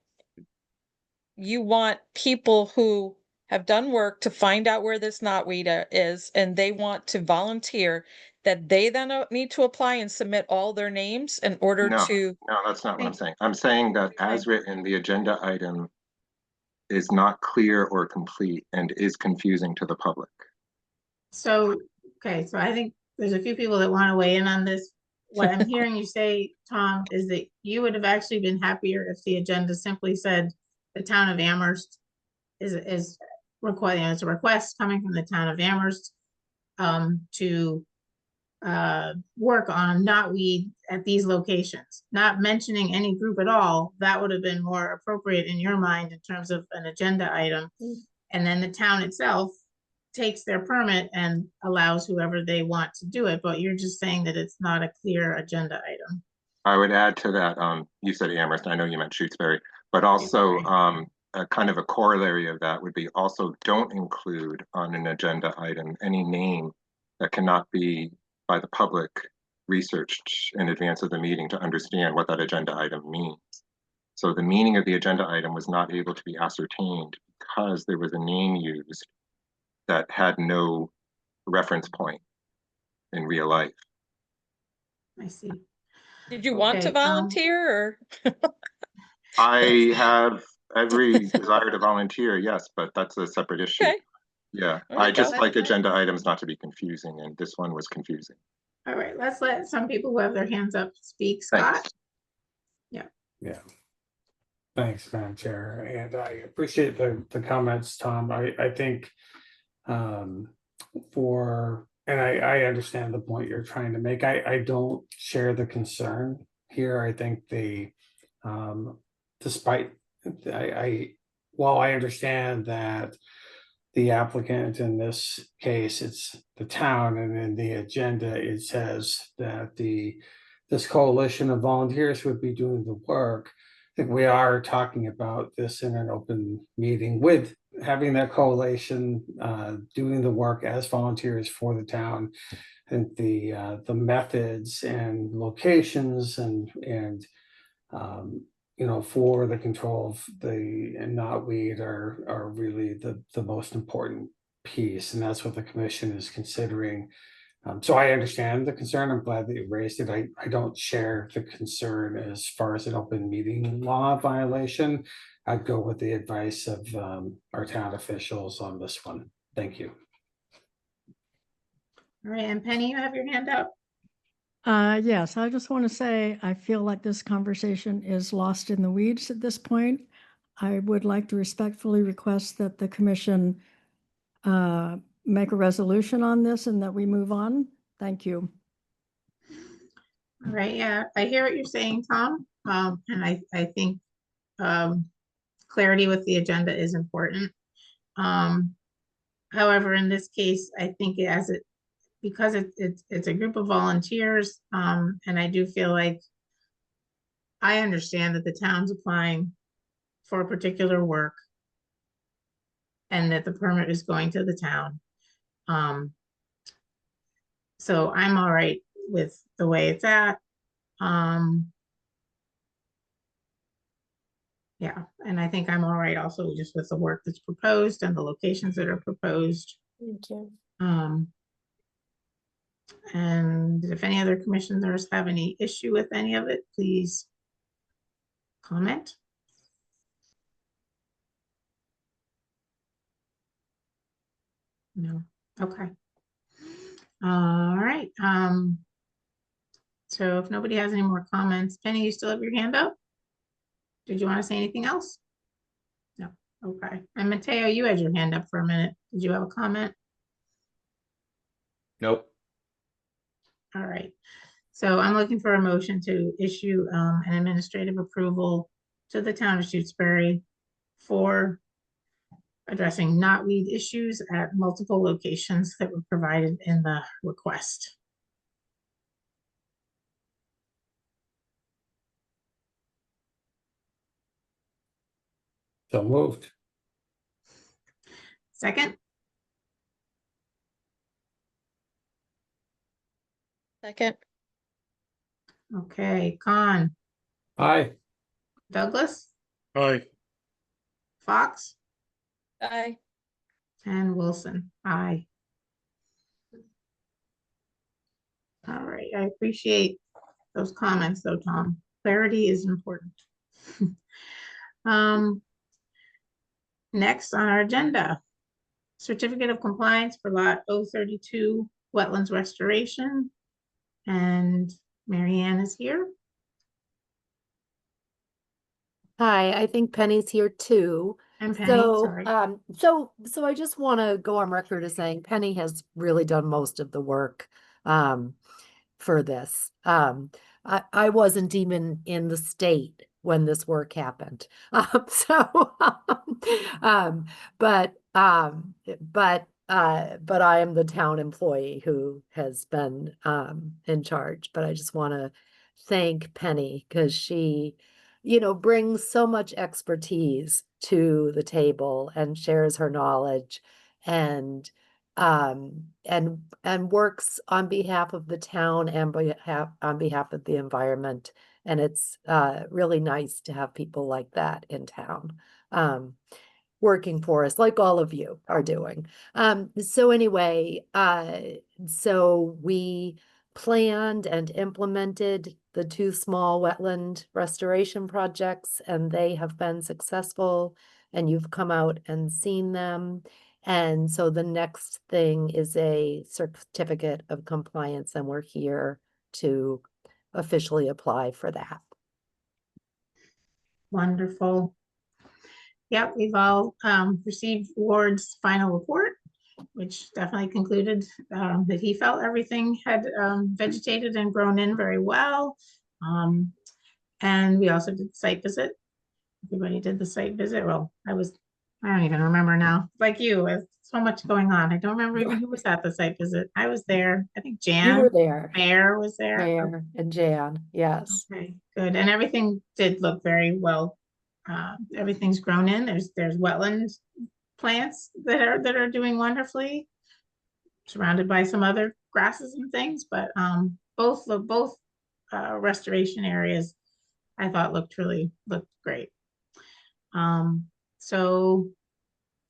you want people who have done work to find out where this knotweed is, and they want to volunteer, that they then need to apply and submit all their names in order No. to, No, that's not what I'm saying. I'm saying that as written, the agenda item is not clear or complete and is confusing to the public. So, okay, so I think there's a few people that want to weigh in on this. What I'm hearing you say, Tom, is that you would have actually been happier if the agenda simply said the town of Amherst is requiring, it's a request coming from the town of Amherst to work on knotweed at these locations, not mentioning any group at all. That would have been more appropriate in your mind in terms of an agenda item. And then the town itself takes their permit and allows whoever they want to do it, but you're just saying that it's not a clear agenda item. I would add to that, you said Amherst, I know you meant Shutesbury, but also a kind of a corollary of that would be also don't include on an agenda item any name that cannot be by the public researched in advance of the meeting to understand what that agenda item means. So the meaning of the agenda item was not able to be ascertained because there was a name used that had no reference point in real life. I see. did you want to Okay, volunteer or? I have every desire to volunteer, yes, but that's a separate issue. Okay, Yeah, There I you just go. like agenda items not to be confusing, and this one was confusing. All right, let's let some people who have their hands up speak. Scott? Thanks. Yeah. Thanks, Madam Chair, and I appreciate the comments, Tom. I think and I understand the point you're trying to make. I don't share the concern here. I think despite while I understand that the applicant in this case, it's the town, and in the agenda, it says that this coalition of volunteers would be doing the work. I think we are talking about this in an open meeting with having that coalition doing the work as volunteers for the town. I think the methods and locations and for the control of the knotweed are really the most important piece, and that's what the commission is considering. So I understand the concern. I'm glad that you raised it. I don't share the concern as far as an open meeting law violation. I'd go with the advice of our town officials on this one. Thank you. All right, and Penny, you have your hand up. Yes, I just want to say, I feel like this conversation is lost in the weeds at this point. I would like to respectfully request that the commission make a resolution on this and that we move on. Thank you. All right, yeah, I hear what you're saying, Tom. And I think clarity with the agenda is important. However, in this case, I think because it's a group of volunteers, and I do feel like I understand that the town's applying for a particular work and that the permit is going to the town. So I'm all right with the way it's at. Yeah, and I think I'm all right also just with the work that's proposed and the locations that are proposed. Thank you. And if any other commissioners have any issue with any of it, please comment. No, okay. All right, so if nobody has any more comments, Penny, you still have your hand up? Did you want to say anything else? No, okay. And Mateo, you had your hand up for a minute. Did you have a comment? Nope. All right. So I'm looking for a motion to issue an administrative approval to the town of Shutesbury for addressing knotweed issues at multiple locations that were provided in the request. So moved. Second, Second, okay, Con, Aye. Douglas, Aye. Fox, aye. and Wilson. Aye. All right, I appreciate those comments though, Tom. Clarity is important. Next on our agenda, certificate of compliance for lot 032 wetlands restoration. And Marianne is here. Hi, I think Penny's here too. And Penny, So, sorry. so I just want to go on record as saying Penny has really done most of the work, for this. I wasn't even in the state when this work happened. But I am the town employee who has been, in charge, but I just want to thank Penny because she, brings so much expertise to the table and shares her knowledge and works on behalf of the town and on behalf of the environment. And it's really nice to have people like that in town, working for us, like all of you are doing. So anyway, so we planned and implemented the 2 small wetland restoration projects, and they have been successful, and you've come out and seen them. And so the next thing is a certificate of compliance, and we're here to officially apply for that. Wonderful. Yep, we've all received Ward's final report, which definitely concluded that he felt everything had vegetated and grown in very well. And we also did the site visit. Everybody did the site visit. Well, I don't even remember now. Like you, with so much going on. I don't remember even who was at the site visit. I was there. I think You were Jan there, Mayor was there. Mayor and Jan, yes. Okay, good. And everything did look very well. Everything's grown in. There's wetland plants that are doing wonderfully, surrounded by some other grasses and things, but both restoration areas I thought looked great. So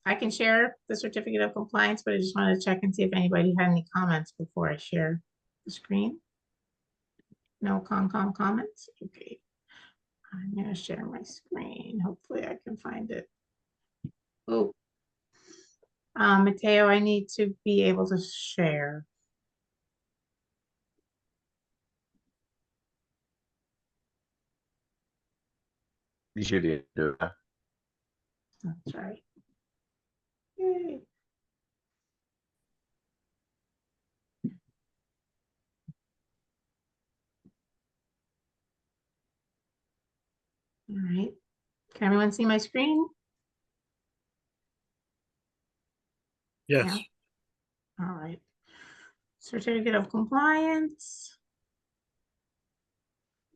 I can share the certificate of compliance, but I just wanted to check and see if anybody had any comments before I share the screen. No comments? Okay. I'm gonna share my screen. Hopefully I can find it. Oh. Mateo, I need to be able to share. You should do it. That's right. Yay. All right. Can everyone see my screen? Yes. Yeah. All right. certificate of compliance.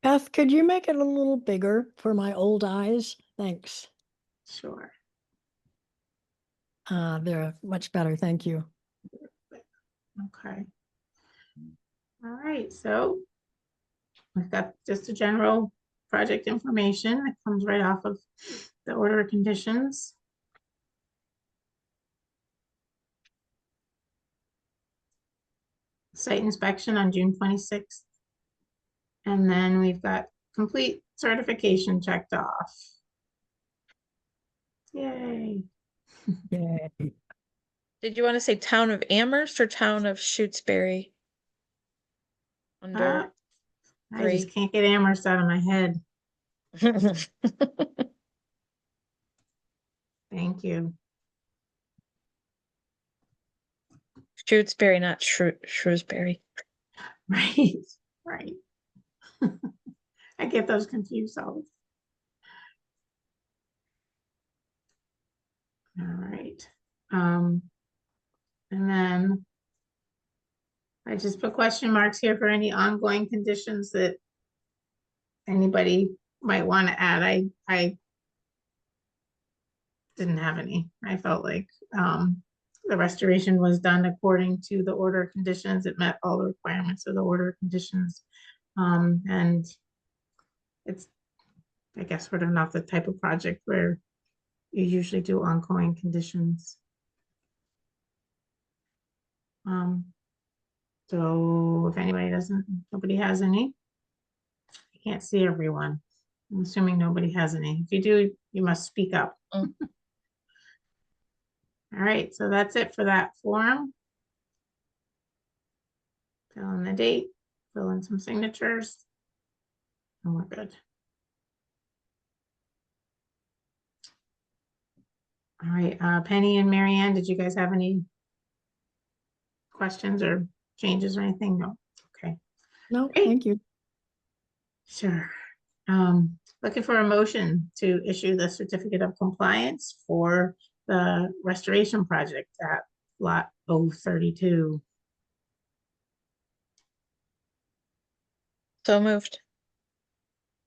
Beth, could you make it a little bigger for my old eyes? Thanks. Sure. They're much better, thank you. Okay. All right, so we've got just a general project information that comes right off of the order of conditions. Site inspection on June 26th. And then we've got complete certification checked off. Yay. Yay. Did you want to say town of Amherst or town of Shutesbury? Under I just 3. can't get Amherst out of my head. Thank you. Shutesbury, not Shrewsbury. Right, right. I get those confused always. All right. And then I just put question marks here for any ongoing conditions that anybody might want to add. I didn't have any. I felt like the restoration was done according to the order of conditions. It met all the requirements of the order of conditions. And it's, I guess, sort of not the type of project where you usually do ongoing conditions. So if anybody nobody has any, I can't see everyone. I'm assuming nobody has any. If you do, you must speak up. Mm. All right, so that's it for that form. Fill in the date, fill in some signatures, and we're good. All right, Penny and Marianne, did you guys have any questions or changes or anything? No, okay. No, Great. thank you. Sure. Looking for a motion to issue the certificate of compliance for the restoration project at lot 032. So moved.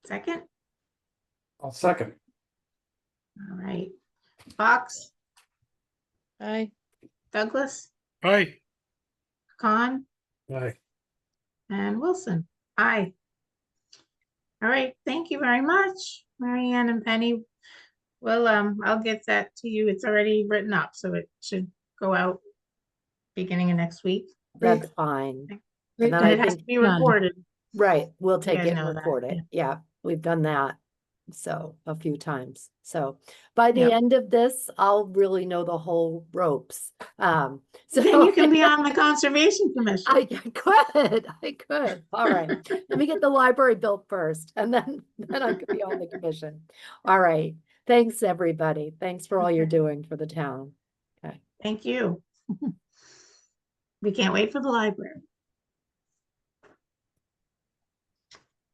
Second? I'll second. All right. Fox, Aye. Douglas, Hi, Khan, Aye. and Wilson. Aye. All right, thank you very much, Marianne and Penny. Well, I'll get that to you. It's already written up, so it should go out beginning of next week. That's fine. Great, And then And I it has to think, be done. recorded. right, we'll take guys it and know that, record it. yeah. Yeah, we've done that. So a few times. So by the Yep. end of this, I'll really know the whole ropes. So Then you can be on the Conservation Commission. I could. All right. Let me get the library built first and then I could be on the commission. All right. Thanks, everybody. Thanks for all you're Okay. doing for the town. Okay. Thank you. We can't wait for the library.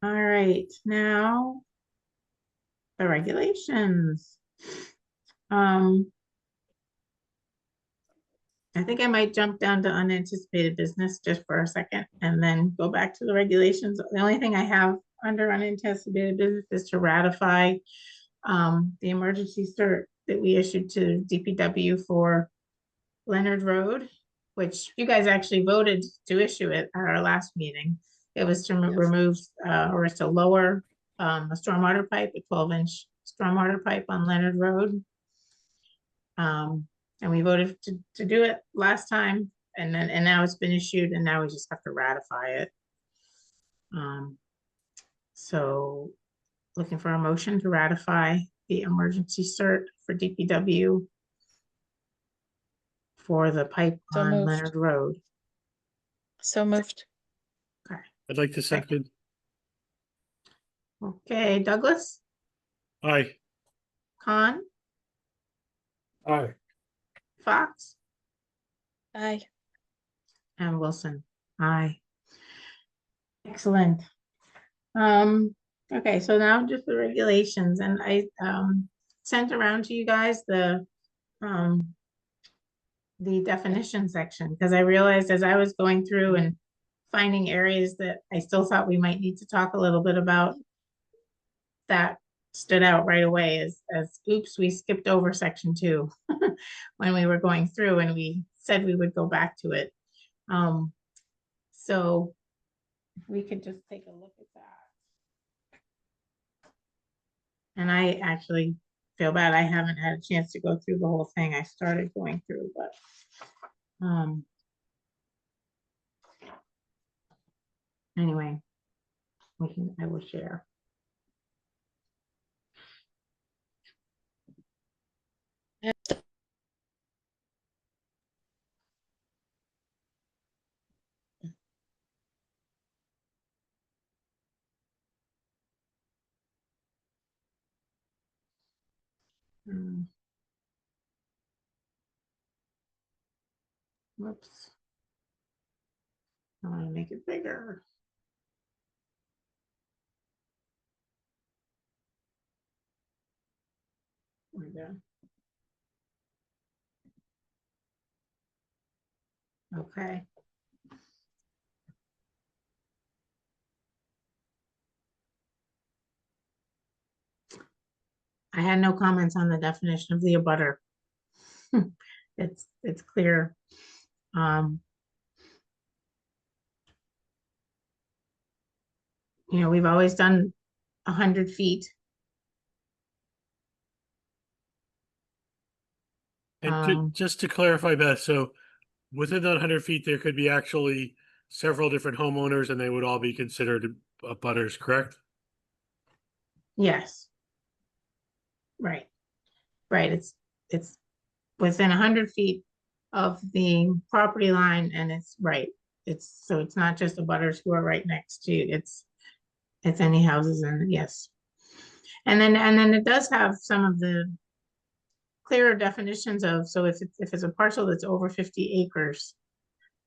All right, now the regulations. I think I might jump down to unanticipated business just for a second and then go back to the regulations. The only thing I have under unanticipated business is to ratify the emergency cert that we issued to DPW for Leonard Road, which you guys actually voted to issue it at our last meeting. It was to remove or to lower a stormwater pipe, a 12-inch stormwater pipe on Leonard Road. And we voted to do it last time, and now it's been issued, and now we just have to ratify it. So looking for a motion to ratify the emergency cert for DPW for the pipe So on moved. Leonard Road. So moved. Okay. I'd like to second. Okay, Douglas, Aye, Khan, Aye. Fox, Aye. and Wilson. Aye. Excellent. Okay, so now just the regulations, and I sent around to you guys the the definition section, because I realized as I was going through and finding areas that I still thought we might need to talk a little bit about, that stood out right away as oops, we skipped over section 2 when we were going through, and we said we would go back to it. So if we could just take a look at that. And I actually feel bad I haven't had a chance to go through the whole thing. I started going through, but anyway, I will share. Whoops. I want to make it bigger. There we go. Okay. I had no comments on the definition of the abutter. It's clear. You know, we've always done 100 feet. And just to clarify, Beth, so within that 100 feet, there could be actually several different homeowners and they would all be considered abutters, correct? Yes. Right. Right. It's within 100 feet of the property line, and it's right. So it's not just the butters who are right next to you. It's any houses, and yes. And then it does have some of the clearer definitions of, so if it's a parcel that's over 50 acres,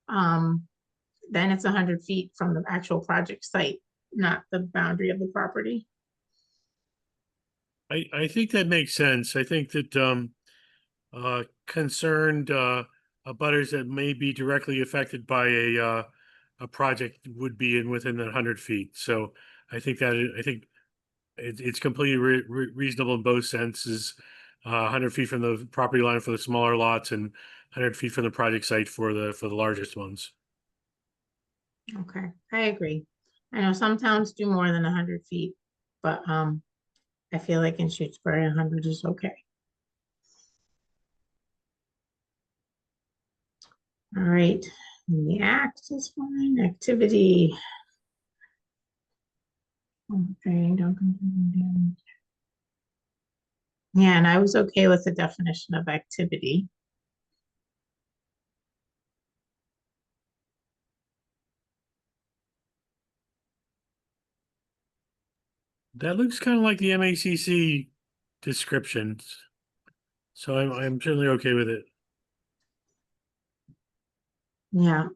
then it's 100 feet from the actual project site, not the boundary of the property. I think that makes sense. I think that concerned abutters that may be directly affected by a project would be within the 100 feet. So I think it's completely reasonable in both senses. 100 feet from the property line for the smaller lots and 100 feet from the project site for the largest ones. Okay, I agree. I know some towns do more than 100 feet, but I feel like in Shutesbury, 100 is okay. All right, and the act is fine. Activity. Okay, don't continue damage. Yeah, and I was okay with the definition of activity. That looks kind of like the MACC descriptions. So I'm certainly okay with it. Yeah.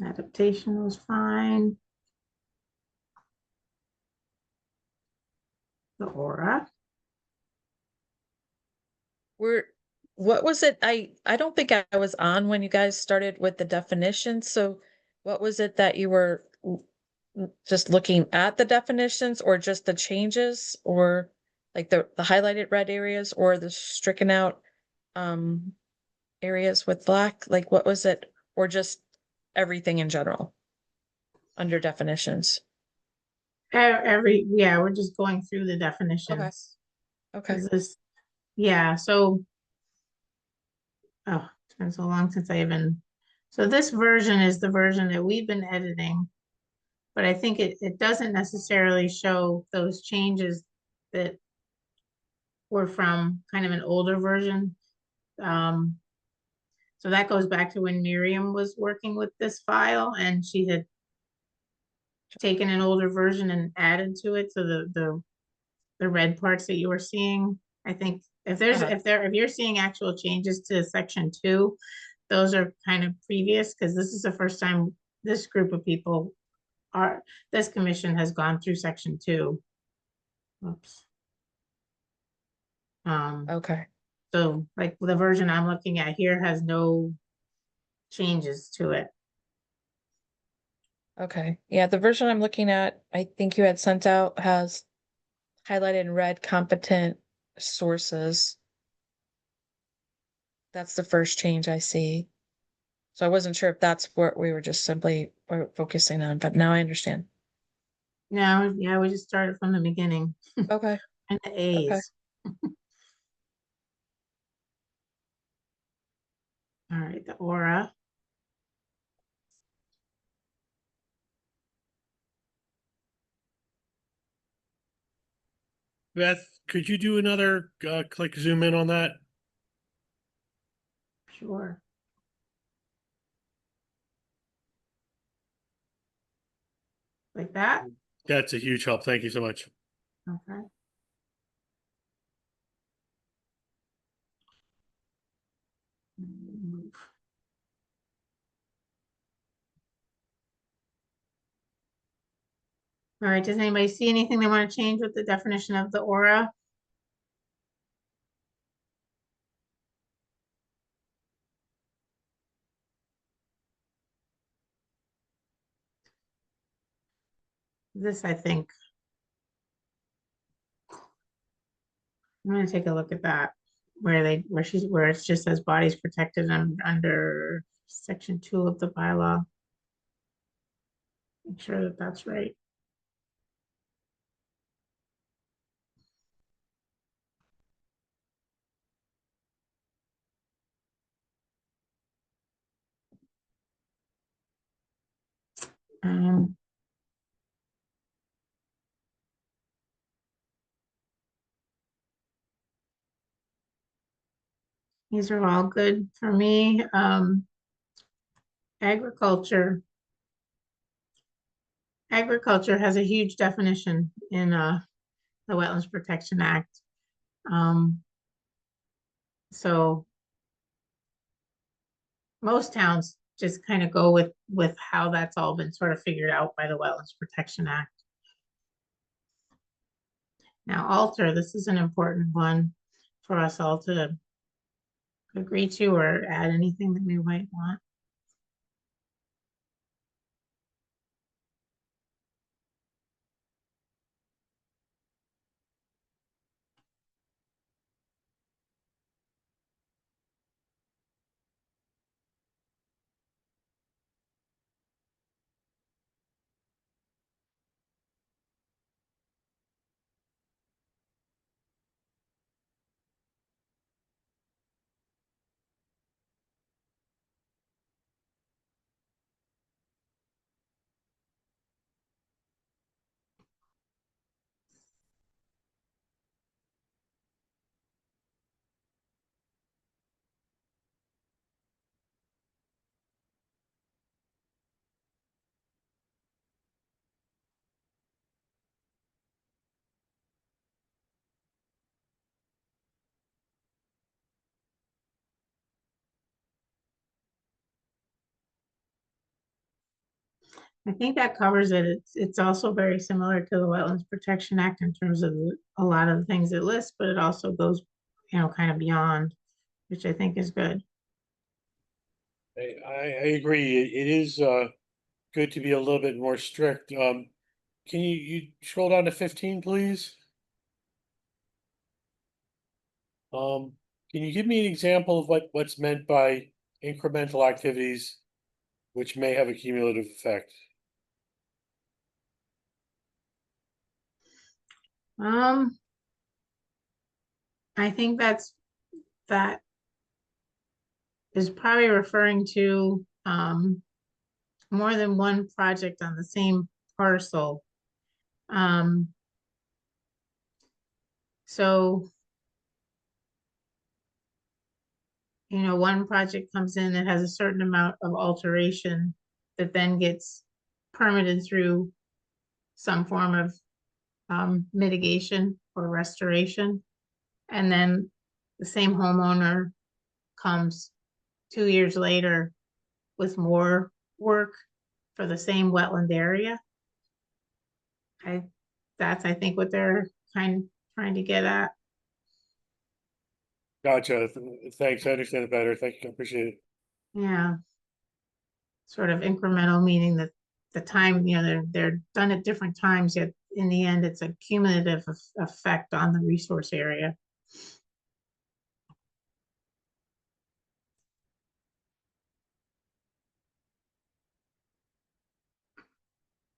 Adaptation was fine. The aura. What was it? I don't think I was on when you guys started with the definition. So what was it that you were just looking at the definitions, or just the changes, or like the highlighted red areas, or the stricken out areas with black? Like what was it? Or just everything in general under definitions? Yeah, we're just going through the definitions. Okay. Yeah, so it's been so long since I even, so this version is the version that we've been editing, but I think it doesn't necessarily show those changes that were from kind of an older version. So that goes back to when Miriam was working with this file, and she had taken an older version and added to it. So the red parts that you were seeing, I think if you're seeing actual changes to section 2, those are kind of previous, because this is the first time this group of people this commission has gone through section 2. Oops. Okay, So like the version I'm looking at here has no changes to it. okay. Yeah, the version I'm looking at, I think you had sent out has highlighted in red competent sources. That's the first change I see. So I wasn't sure if that's what we were just simply focusing on, but now I understand. Now, yeah, we just started from the beginning Okay, and the A's. All right, the aura. Beth, could you do another click zoom in on that? Sure. Like that? That's a huge help. Thank you so much. Okay. Move. All right, does anybody see anything they want to change with the definition of the aura? This, I think. I'm gonna take a look at that, where it just says bodies protected under section 2 of the bylaw. Make sure that that's right. Um, these are all good for me. Agriculture. Agriculture has a huge definition in the Wetlands Protection Act. So most towns just kind of go with how that's all been sort of figured out by the Wetlands Protection Act. Now, alter, this is an important one for us all to agree to or add anything that we might want. I think that covers it. It's also very similar to the Wetlands Protection Act in terms of a lot of the things it lists, but it also goes, kind of beyond, which I think is good. I agree. It is good to be a little bit more strict. Can you scroll down to 15, please? Can you give me an example of what's meant by incremental activities which may have a cumulative effect? I think that is probably referring to more than one project on the same parcel. So, one project comes in that has a certain amount of alteration that then gets permitted through some form of mitigation or restoration. And then the same homeowner comes 2 years later with more work for the same wetland area. That's, I think, what they're trying to get at. Gotcha. Thanks. I understand it better. Thank you. I appreciate it. Yeah. Sort of incremental, meaning that the time, they're done at different times, yet in the end, it's a cumulative effect on the resource area.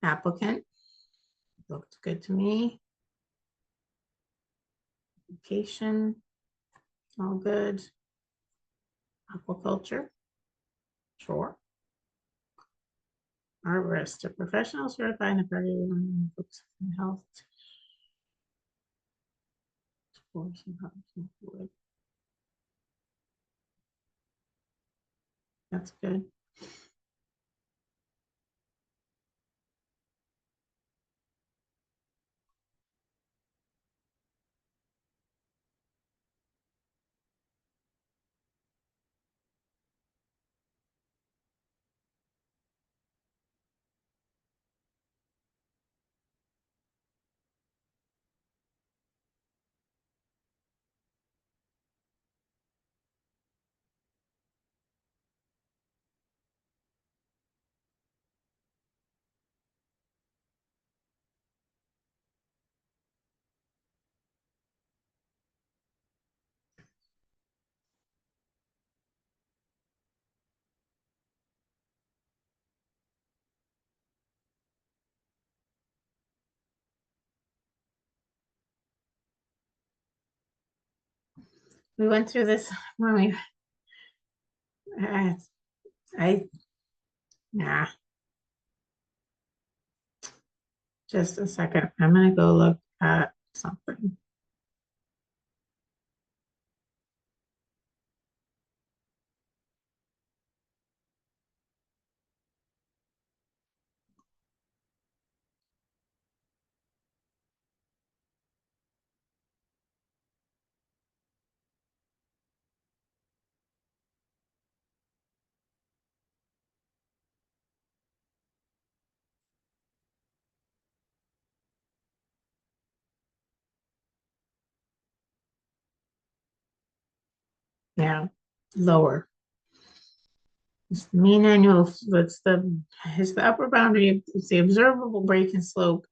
Applicant, looked good to me. Application, all good. Aquaculture, sure. Arborist, a professional certified in aquarium books and health. Sports and wood. That's good. We went through this when we, nah, just a second. I'm gonna go look at something. Yeah, lower. It's the mean annual, it's the upper boundary, it's the observable break in slope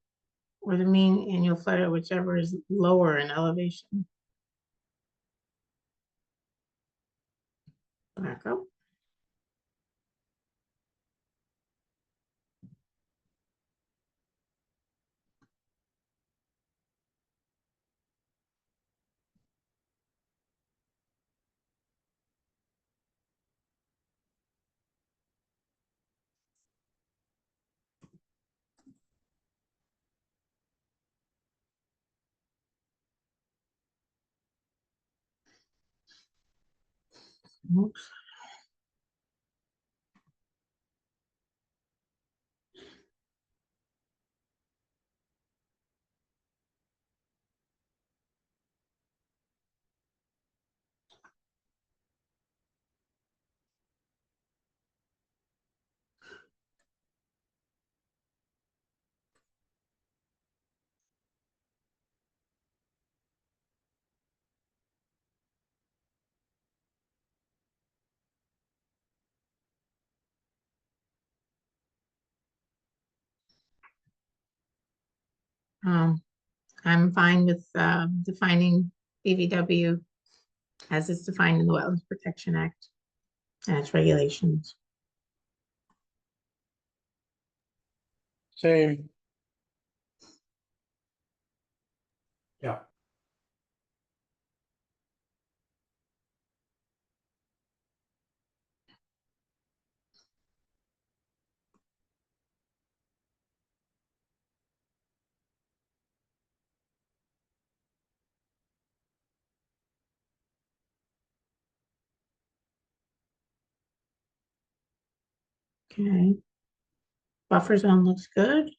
or the mean annual flood rate, whichever is lower in elevation. Back up. Oops. I'm fine with defining BVW as it's defined in the Wetlands Protection Act and its regulations. Same. Yeah. Okay. Buffer zone looks good.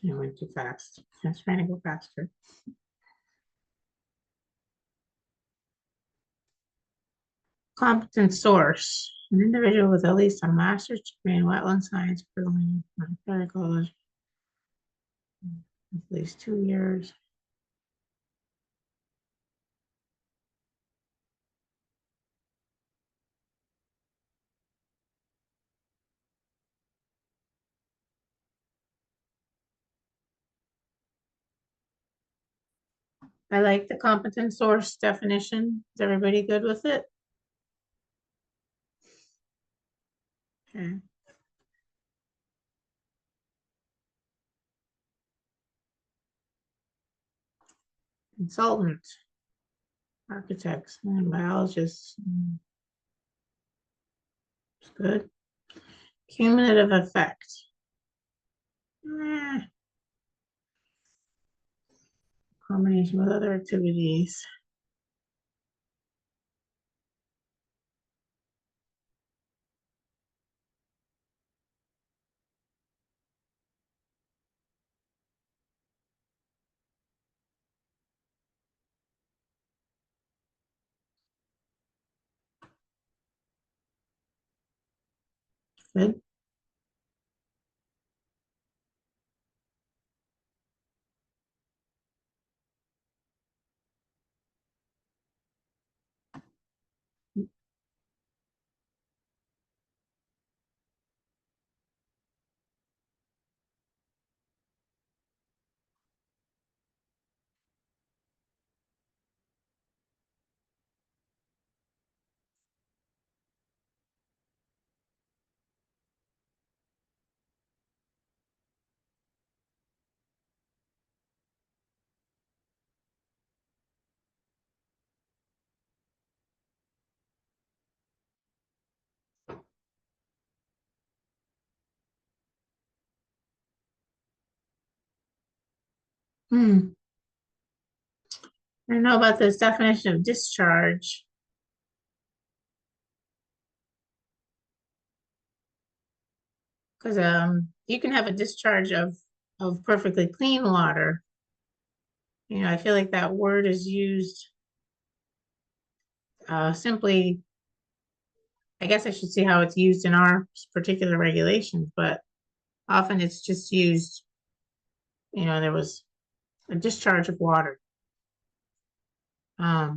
I went too fast. I was trying to go faster. Competent source, an individual with at least a master's degree in wetland science for college. At least 2 years. I like the competent source definition. Is everybody good with it? Okay. Consultant, architects, and biologists. It's good. Cumulative effect. Combination with other activities. Good. I don't know about this definition of discharge. Because you can have a discharge of perfectly clean water. You know, I feel like that word is used simply, I guess I should see how it's used in our particular regulations, but often it's just used, you know, there was a discharge of water. I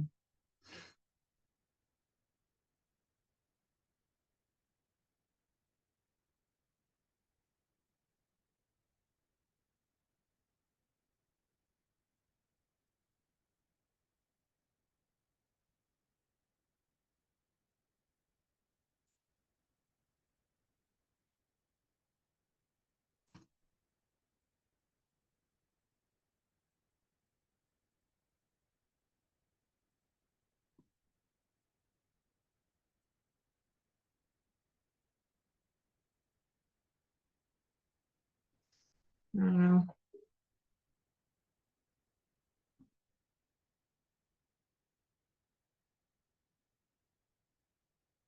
don't know.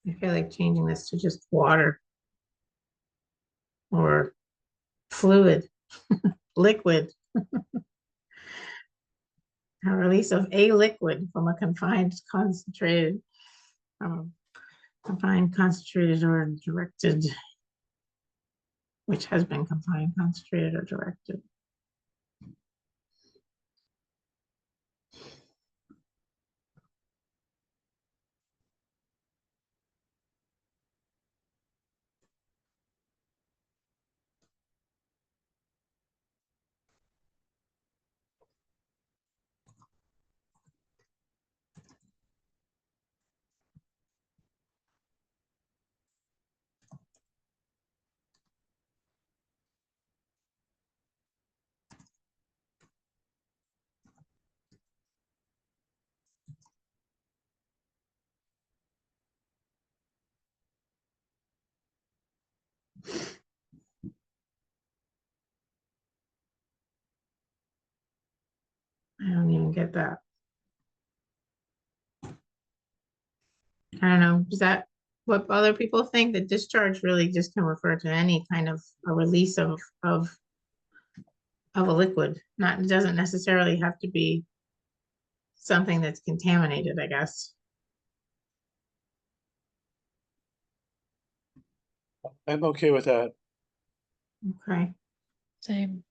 I feel like changing this to just water or fluid, liquid. A release of a liquid from a confined, concentrated, confined, concentrated, or directed, which has been confined, concentrated, or directed. I don't even get that. I don't know. Is that what other people think? That discharge really just can refer to any kind of a release of of a liquid, not, it doesn't necessarily have to be something that's contaminated, I guess. I'm okay with that. Okay. Same.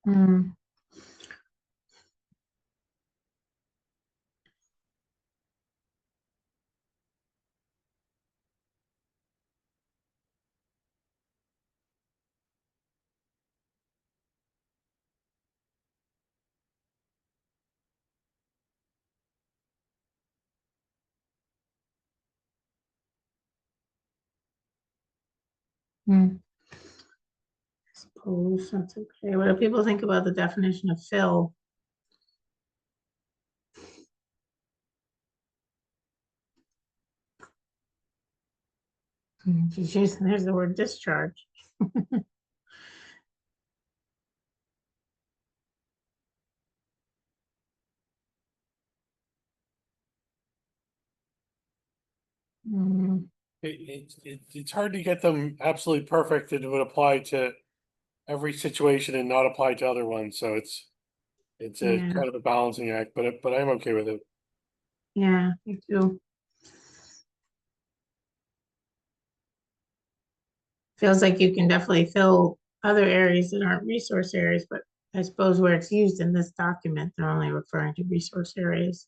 Hmm. Hmm. Suppose that's okay. What do people think about the definition of fill? Geez, there's the word discharge. Hmm. It's hard to get them absolutely perfect that it would apply to every situation and not apply to other ones, so it's a Yeah. kind of a balancing act, but I'm okay with it. Yeah, me too. Feels like you can definitely fill other areas that aren't resource areas, but I suppose where it's used in this document, they're only referring to resource areas.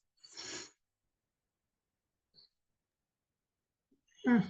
Hmm.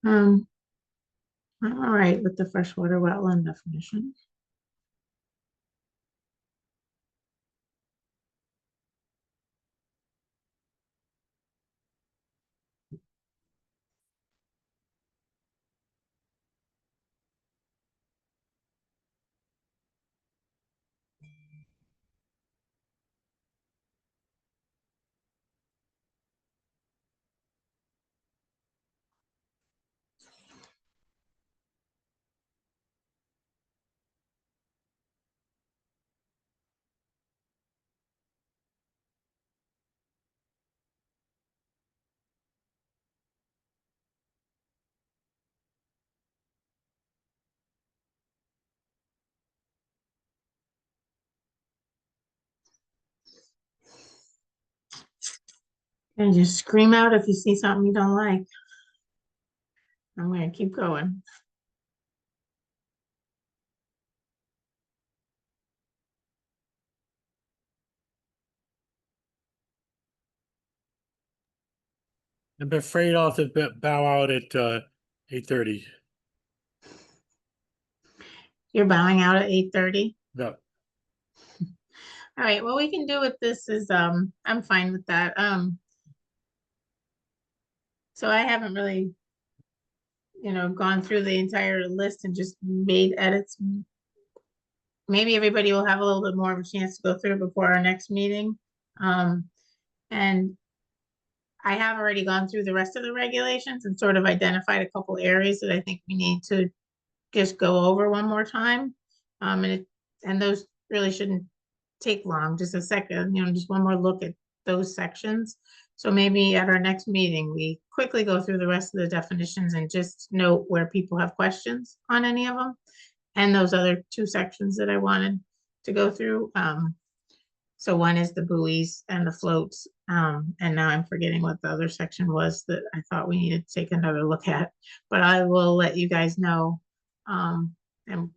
Um, I'm all right with the freshwater wetland definition. And just scream out if you see something you don't like. I'm gonna keep going. I'm afraid I'll have to bow out at 8:30. You're bowing out at 8:30? No, All right, what we can do with this is, I'm fine with that. So I haven't really, gone through the entire list and just made edits. Maybe everybody will have a little bit more of a chance to go through it before our next meeting. And I have already gone through the rest of the regulations and sort of identified a couple areas that I think we need to just go over one more time. And those really shouldn't take long, just a second, just one more look at those sections. So maybe at our next meeting, we quickly go through the rest of the definitions and just note where people have questions on any of them. And those other two sections that I wanted to go through. So one is the buoys and the floats. And now I'm forgetting what the other section was that I thought we needed to take another look at, but I will let you guys know. And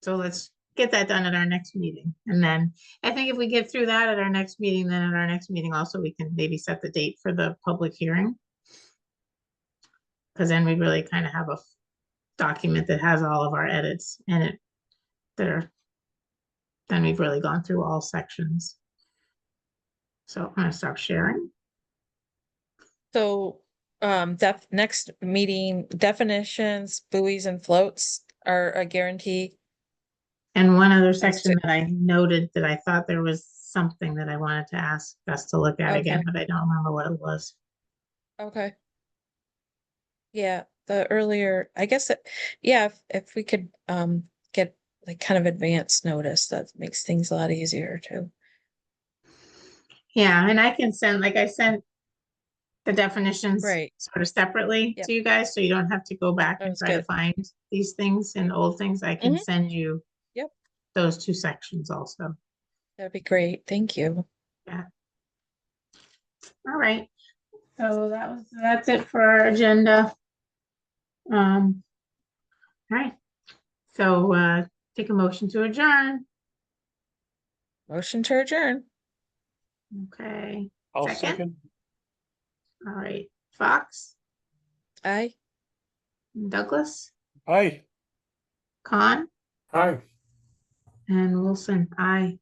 so let's get that done at our next meeting. And then I think if we get through that at our next meeting, then at our next meeting also, we can maybe set the date for the public hearing. Because then we really kind of have a document that has all of our edits in it then we've really gone through all sections. So I'm gonna stop sharing. So, next meeting, definitions, buoys and floats are a guarantee. And one other That's section good. that I noted that I thought there was something that I wanted to ask us to look at again, Okay. but I don't remember what it was. Okay. Yeah, the earlier, I guess, yeah, if we could, get like kind of advance notice, that makes things a lot easier too. Yeah, and I can send, like I sent the definitions Right. sort of separately Yep. to you guys, so you don't have to go back That and was try to good. find these things and old things. I can Mhm. send you Yep. those two sections also. That'd be great. Thank you. All right, so that's it for our agenda. All right, so take a motion to adjourn. Motion to adjourn. Okay, I'll Second? second. all right, Fox, Aye. Douglas, Aye. Khan, Hi. and Wilson, aye.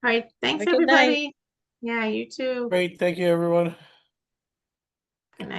All right, thanks, Have a good night. everybody. Yeah, you too. Great, thank you, everyone.